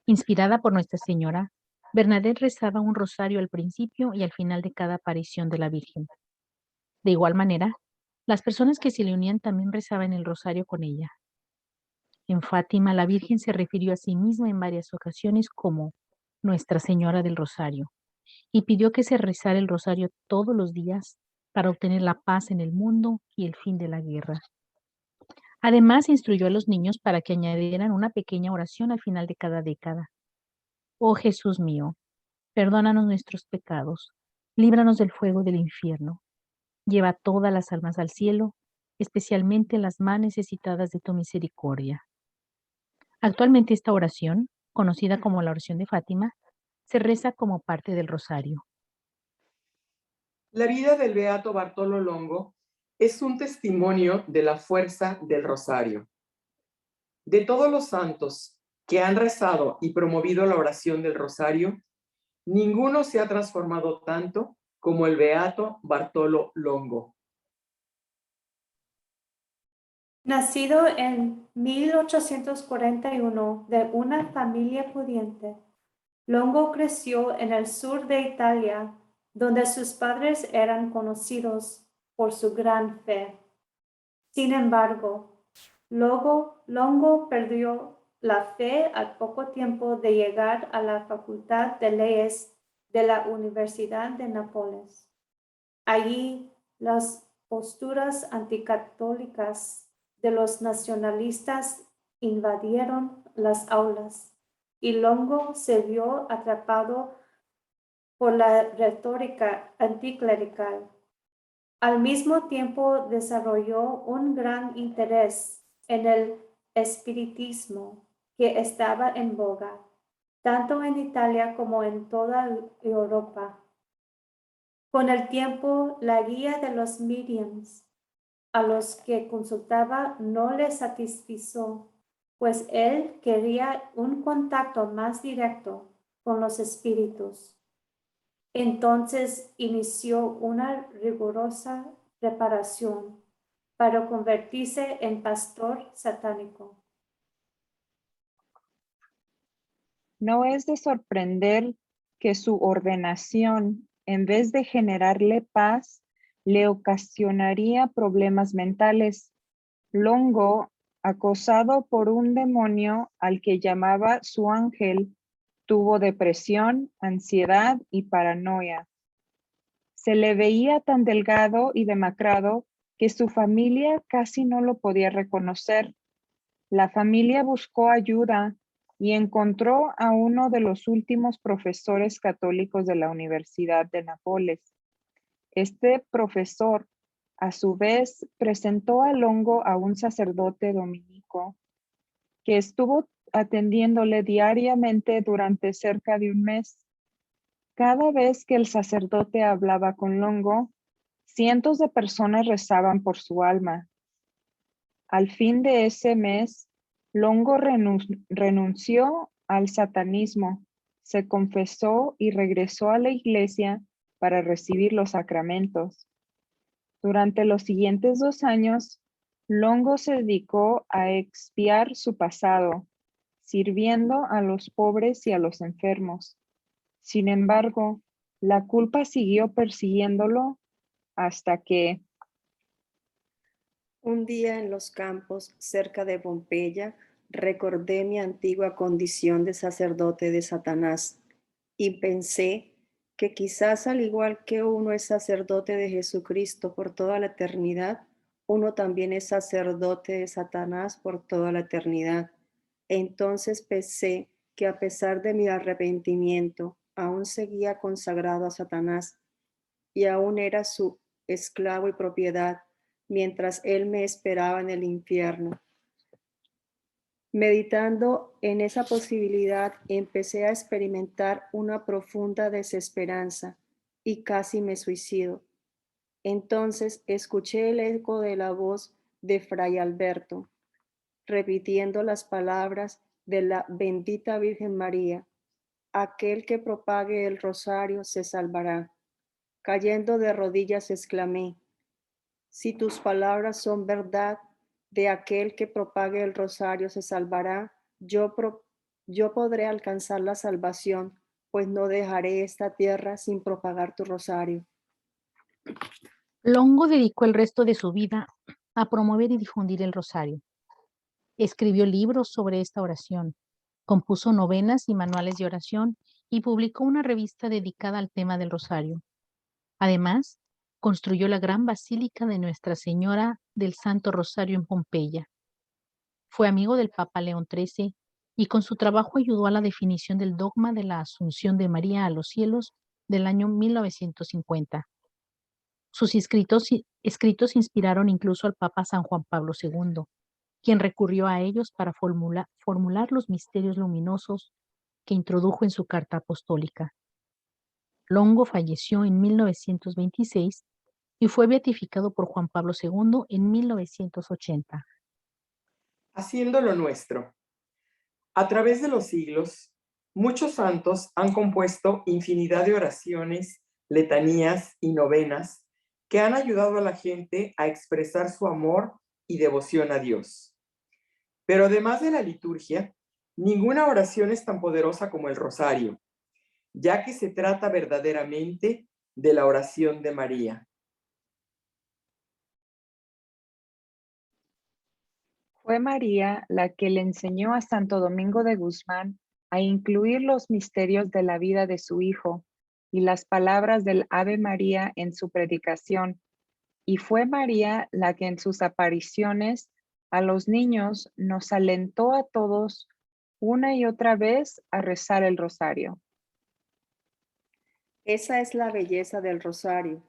Inspirada por Nuestra Señora, Bernadette rezaba un rosario al principio y al final de cada aparición de la Virgen. De igual manera, las personas que se le unían también rezaban el rosario con ella. En Fátima, la Virgen se refirió a sí misma en varias ocasiones como Nuestra Señora del Rosario y pidió que se rezara el rosario todos los días para obtener la paz en el mundo y el fin de la guerra. Además, instruyó a los niños para que añadieran una pequeña oración al final de cada década. Oh Jesús mío, perdónanos nuestros pecados, líbranos del fuego del infierno, lleva todas las almas al cielo, especialmente las más necesitadas de tu misericordia. Actualmente esta oración, conocida como la oración de Fátima, se reza como parte del rosario. La vida del beato Bartolo Longo es un testimonio de la fuerza del rosario. De todos los santos que han rezado y promovido la oración del rosario, ninguno se ha transformado tanto como el beato Bartolo Longo. Nacido en 1841 de una familia pudiente, Longo creció en el sur de Italia, donde sus padres eran conocidos por su gran fe. Sin embargo, Longo perdió la fe al poco tiempo de llegar a la Facultad de Leyes de la Universidad de Nápoles. Allí, las posturas anticatólicas de los nacionalistas invadieron las aulas y Longo se vio atrapado por la retórica anticlerical. Al mismo tiempo desarrolló un gran interés en el espiritismo que estaba en boga, tanto en Italia como en toda Europa. Con el tiempo, la guía de los mediums a los que consultaba no le satisfizo, pues él quería un contacto más directo con los espíritus. Entonces inició una rigurosa preparación para convertirse en pastor satánico. No es de sorprender que su ordenación, en vez de generarle paz, le ocasionaría problemas mentales. Longo, acosado por un demonio al que llamaba su ángel, tuvo depresión, ansiedad y paranoia. Se le veía tan delgado y demacrado que su familia casi no lo podía reconocer. La familia buscó ayuda y encontró a uno de los últimos profesores católicos de la Universidad de Nápoles. Este profesor, a su vez, presentó a Longo a un sacerdote dominico que estuvo atendiéndole diariamente durante cerca de un mes. Cada vez que el sacerdote hablaba con Longo, cientos de personas rezaban por su alma. Al fin de ese mes, Longo renunció al satanismo, se confesó y regresó a la iglesia para recibir los sacramentos. Durante los siguientes 2 años, Longo se dedicó a expiar su pasado, sirviendo a los pobres y a los enfermos. Sin embargo, la culpa siguió persiguiéndolo hasta que Un día en los campos cerca de Pompeya recordé mi antigua condición de sacerdote de Satanás y pensé que quizás al igual que uno es sacerdote de Jesucristo por toda la eternidad, uno también es sacerdote de Satanás por toda la eternidad. Entonces pensé que a pesar de mi arrepentimiento, aún seguía consagrado a Satanás y aún era su esclavo y propiedad, mientras él me esperaba en el infierno. Meditando en esa posibilidad, empecé a experimentar una profunda desesperanza y casi me suicido. Entonces escuché el eco de la voz de Fray Alberto, repitiendo las palabras de la bendita Virgen María: aquel que propague el rosario se salvará. Cayendo de rodillas exclamé, si tus palabras son verdad, de aquel que propague el rosario se salvará, yo podré alcanzar la salvación, pues no dejaré esta tierra sin propagar tu rosario. Longo dedicó el resto de su vida a promover y difundir el rosario. Escribió libros sobre esta oración, compuso novenas y manuales de oración y publicó una revista dedicada al tema del rosario. Además, construyó la gran basílica de Nuestra Señora del Santo Rosario en Pompeya. Fue amigo del Papa León XIII y con su trabajo ayudó a la definición del dogma de la Asunción de María a los cielos del año 1950. Sus escritos inspiraron incluso al Papa San Juan Pablo II, quien recurrió a ellos para formular los misterios luminosos que introdujo en su carta apostólica. Longo falleció en 1926 y fue beatificado por Juan Pablo II en 1980. Haciendo lo nuestro. A través de los siglos, muchos santos han compuesto infinidad de oraciones, letanías y novenas que han ayudado a la gente a expresar su amor y devoción a Dios. Pero además de la liturgia, ninguna oración es tan poderosa como el rosario, ya que se trata verdaderamente de la oración de María. Fue María la que le enseñó a Santo Domingo de Guzmán a incluir los misterios de la vida de su hijo y las palabras del Ave María en su predicación. Y fue María la que en sus apariciones a los niños nos alentó a todos una y otra vez a rezar el rosario. Esa es la belleza del rosario.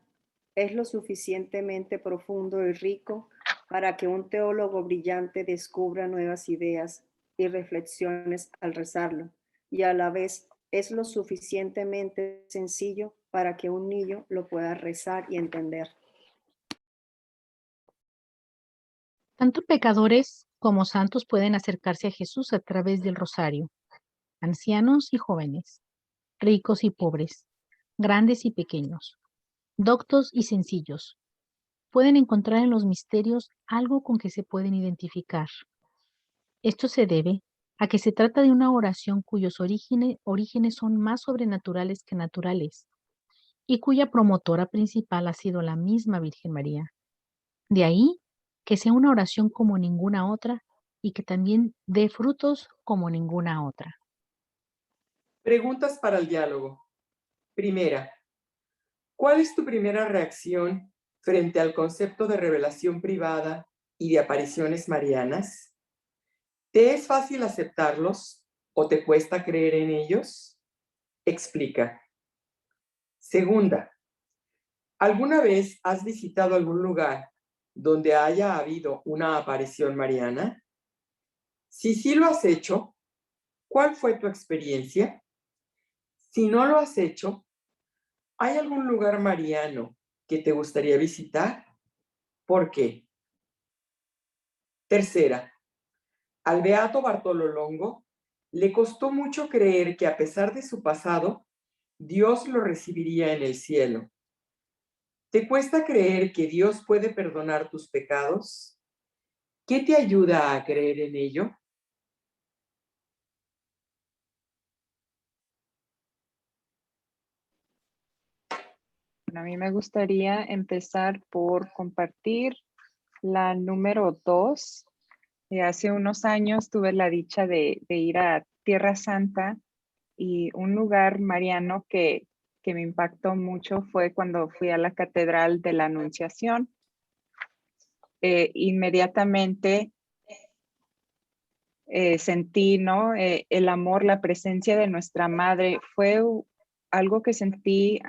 Es lo suficientemente profundo y rico para que un teólogo brillante descubra nuevas ideas y reflexiones al rezarlo, y a la vez es lo suficientemente sencillo para que un niño lo pueda rezar y entender. Tanto pecadores como santos pueden acercarse a Jesús a través del rosario, ancianos y jóvenes, ricos y pobres, grandes y pequeños, doctos y sencillos. Pueden encontrar en los misterios algo con que se pueden identificar. Esto se debe a que se trata de una oración cuyos orígenes son más sobrenaturales que naturales y cuya promotora principal ha sido la misma Virgen María. De ahí que sea una oración como ninguna otra y que también dé frutos como ninguna otra. Preguntas para el diálogo. Primera, ¿cuál es tu primera reacción frente al concepto de revelación privada y de apariciones marianas? ¿Te es fácil aceptarlos o te cuesta creer en ellos? Explica. Segunda, ¿alguna vez has visitado algún lugar donde haya habido una aparición mariana? Si sí lo has hecho, ¿cuál fue tu experiencia? Si no lo has hecho, ¿hay algún lugar mariano que te gustaría visitar? ¿Por qué? Tercera, al beato Bartolo Longo le costó mucho creer que a pesar de su pasado, Dios lo recibiría en el cielo. ¿Te cuesta creer que Dios puede perdonar tus pecados? ¿Qué te ayuda a creer en ello? Bueno, a mí me gustaría empezar por compartir la número 2. Hace unos años tuve la dicha de ir a Tierra Santa y un lugar mariano que me impactó mucho fue cuando fui a la Catedral de la Anunciación. Inmediatamente sentí, ¿no? El amor, la presencia de nuestra Madre. Fue algo que sentí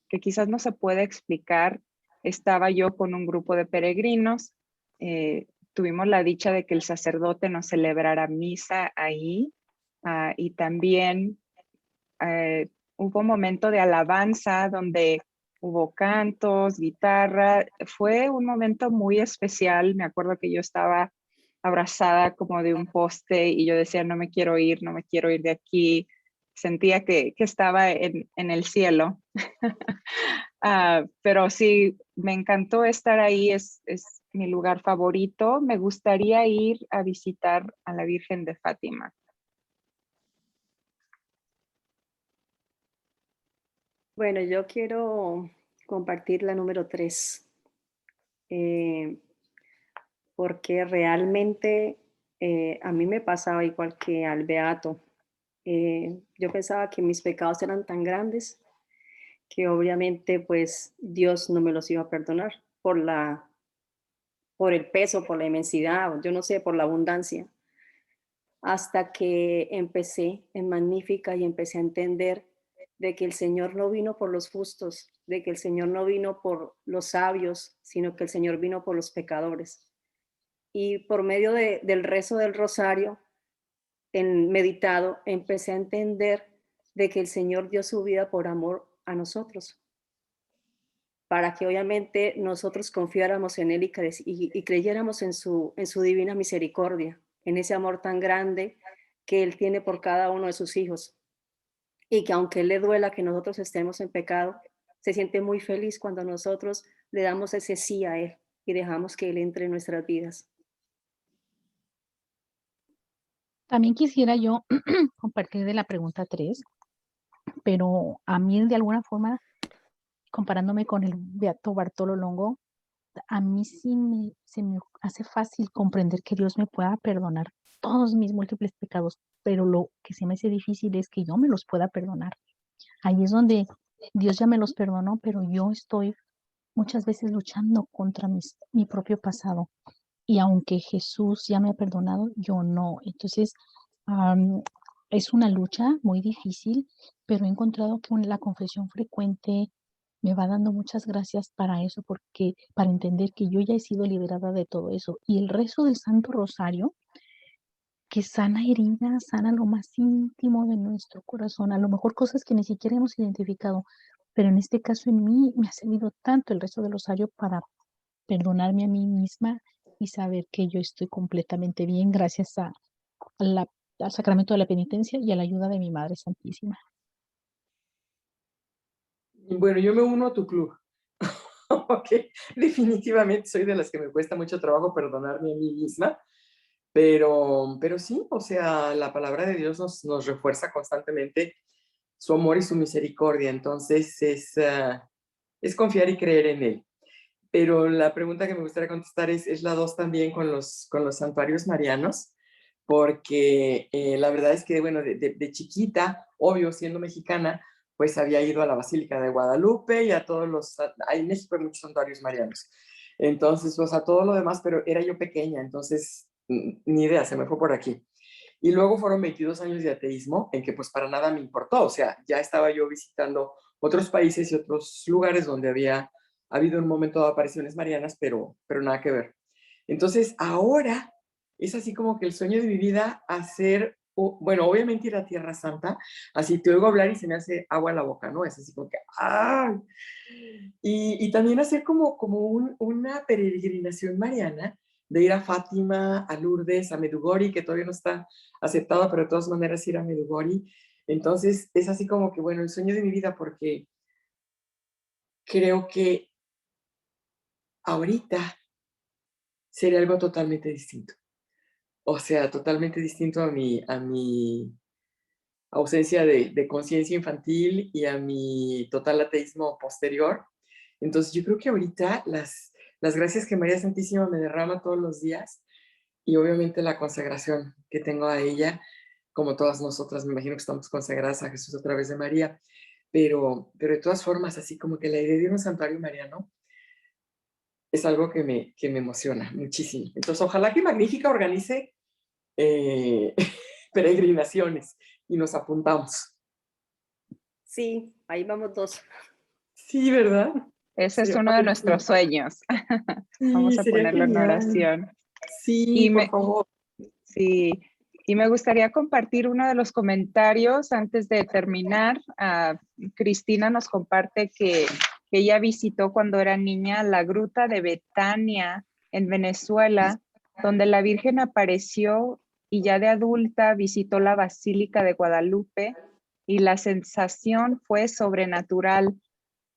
que quizás no se puede explicar. Estaba yo con un grupo de peregrinos. Tuvimos la dicha de que el sacerdote nos celebrara misa ahí y también hubo un momento de alabanza donde hubo cantos, guitarra. Fue un momento muy especial. Me acuerdo que yo estaba abrazada como de un poste y yo decía, no me quiero ir de aquí. sentía que estaba en el cielo. Pero sí, me encantó estar ahí, es mi lugar favorito. Me gustaría ir a visitar a la Virgen de Fátima. Bueno, yo quiero compartir la número 3, porque realmente a mí me pasaba igual que al Beato. Yo pensaba que mis pecados eran tan grandes que obviamente pues Dios no me los iba a perdonar por el peso, por la inmensidad, yo no sé, por la abundancia. Hasta que empecé en Magnífica y empecé a entender de que el Señor no vino por los justos, de que el Señor no vino por los sabios, sino que el Señor vino por los pecadores. Y por medio del rezo del rosario, en meditado, empecé a entender de que el Señor dio su vida por amor a nosotros, para que obviamente nosotros confiáramos en Él y creyéramos en su divina misericordia, en ese amor tan grande que Él tiene por cada uno de sus hijos. Y que aunque le duela que nosotros estemos en pecado, se siente muy feliz cuando nosotros le damos ese sí a Él y dejamos que Él entre en nuestras vidas. También quisiera yo compartir de la pregunta 3, pero a mí de alguna forma, comparándome con el Beato Bartolo Longo, a mí sí se me hace fácil comprender que Dios me pueda perdonar todos mis múltiples pecados, pero lo que se me hace difícil es que yo me los pueda perdonar. Ahí es donde Dios ya me los perdonó, pero yo estoy muchas veces luchando contra mi propio pasado. Y aunque Jesús ya me ha perdonado, yo no. Entonces, es una lucha muy difícil, pero he encontrado que la confesión frecuente me va dando muchas gracias para eso, porque para entender que yo ya he sido liberada de todo eso. Y el rezo del Santo Rosario, que sana heridas, sana lo más íntimo de nuestro corazón, a lo mejor cosas que ni siquiera hemos identificado, pero en este caso en mí me ha servido tanto el rezo del Rosario para perdonarme a mí misma y saber que yo estoy completamente bien gracias al sacramento de la penitencia y a la ayuda de mi Madre Santísima. Bueno, yo me uno a tu club. Ok, definitivamente soy de las que me cuesta mucho trabajo perdonarme a mí misma, pero sí, o sea, la palabra de Dios nos refuerza constantemente su amor y su misericordia, entonces es confiar y creer en Él. Pero la pregunta que me gustaría contestar es la 2 también con los santuarios marianos, porque la verdad es que, bueno, de chiquita, obvio, siendo mexicana, pues había ido a la Basílica de Guadalupe y a todos ahí en México hay muchos santuarios marianos. Entonces, pues a todo lo demás, pero era yo pequeña, entonces ni idea, se me fue por aquí. Y luego fueron 22 años de ateísmo en que pues para nada me importó, o sea, ya estaba yo visitando otros países y otros lugares donde había habido un momento de apariciones marianas, pero nada que ver. Entonces, ahora es así como que el sueño de mi vida hacer, bueno, obviamente ir a Tierra Santa, así te oigo hablar y se me hace agua en la boca, ¿no? Es así como que, ¡ay! Y también hacer como una peregrinación mariana, de ir a Fátima, a Lourdes, a Medjugorje, que todavía no está aceptado, pero de todas maneras ir a Medjugorje. Entonces, es así como que, bueno, el sueño de mi vida, porque creo que ahorita sería algo totalmente distinto. O sea, totalmente distinto a mi ausencia de conciencia infantil y a mi total ateísmo posterior. Entonces, yo creo que ahorita las gracias que María Santísima me derrama todos los días y obviamente la consagración que tengo a ella, como todas nosotras, me imagino que estamos consagradas a Jesús a través de María, pero de todas formas, así como que la idea de un santuario mariano es algo que me emociona muchísimo. Entonces, ojalá que Magnífica organice peregrinaciones y nos apuntamos. Sí, ahí vamos 2. Sí, ¿verdad? Ese Sí, es uno de nuestros sueños. Vamos sí, a sería ponerlo en genial. oración. Sí, por favor. Sí, y me gustaría compartir uno de los comentarios antes de terminar. Cristina nos comparte que ella visitó cuando era niña la gruta de Betania en Venezuela, donde la Virgen apareció, y ya de adulta visitó la Basílica de Guadalupe, y la sensación fue sobrenatural.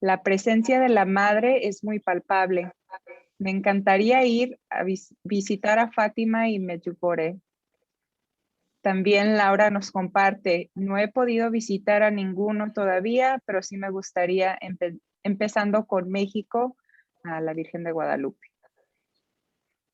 La presencia de la madre es muy palpable. Me encantaría ir a visitar a Fátima y Medjugorje. También Laura nos comparte, no he podido visitar a ninguno todavía, pero sí me gustaría, empezando con México, a la Virgen de Guadalupe.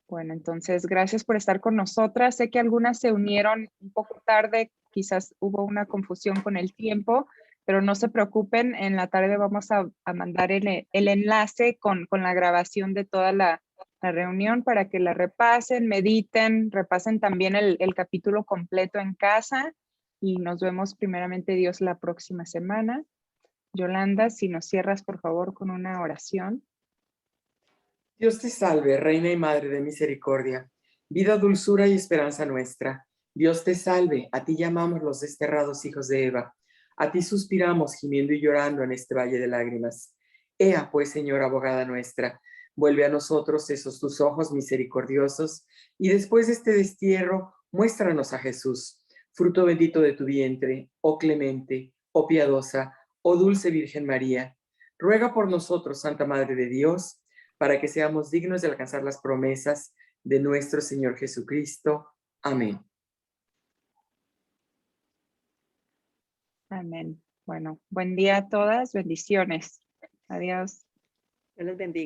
Bueno, entonces gracias por estar con nosotras. Sé que algunas se unieron un poco tarde, quizás hubo una confusión con el tiempo, pero no se preocupen, en la tarde vamos a mandar el enlace con la grabación de toda la reunión para que la repasen, mediten, repasen también el capítulo completo en casa y nos vemos primeramente Dios la próxima semana. Yolanda, si nos cierras por favor con una oración. Dios te salve, Reina y Madre de misericordia, vida, dulzura y esperanza nuestra. Dios te salve, a ti llamamos los desterrados hijos de Eva. A ti suspiramos, gimiendo y llorando en este valle de lágrimas. Ea, pues, Señora abogada nuestra, vuelve a nosotros esos tus ojos misericordiosos, y después de este destierro, muéstranos a Jesús, fruto bendito de tu vientre, oh clemente, oh piadosa, oh dulce Virgen María. Ruega por nosotros, Santa Madre de Dios, para que seamos dignos de alcanzar las promesas de nuestro Señor Jesucristo. Amén. Amén. Bueno, buen día a todas. Bendiciones. Adiós. Dios les bendiga.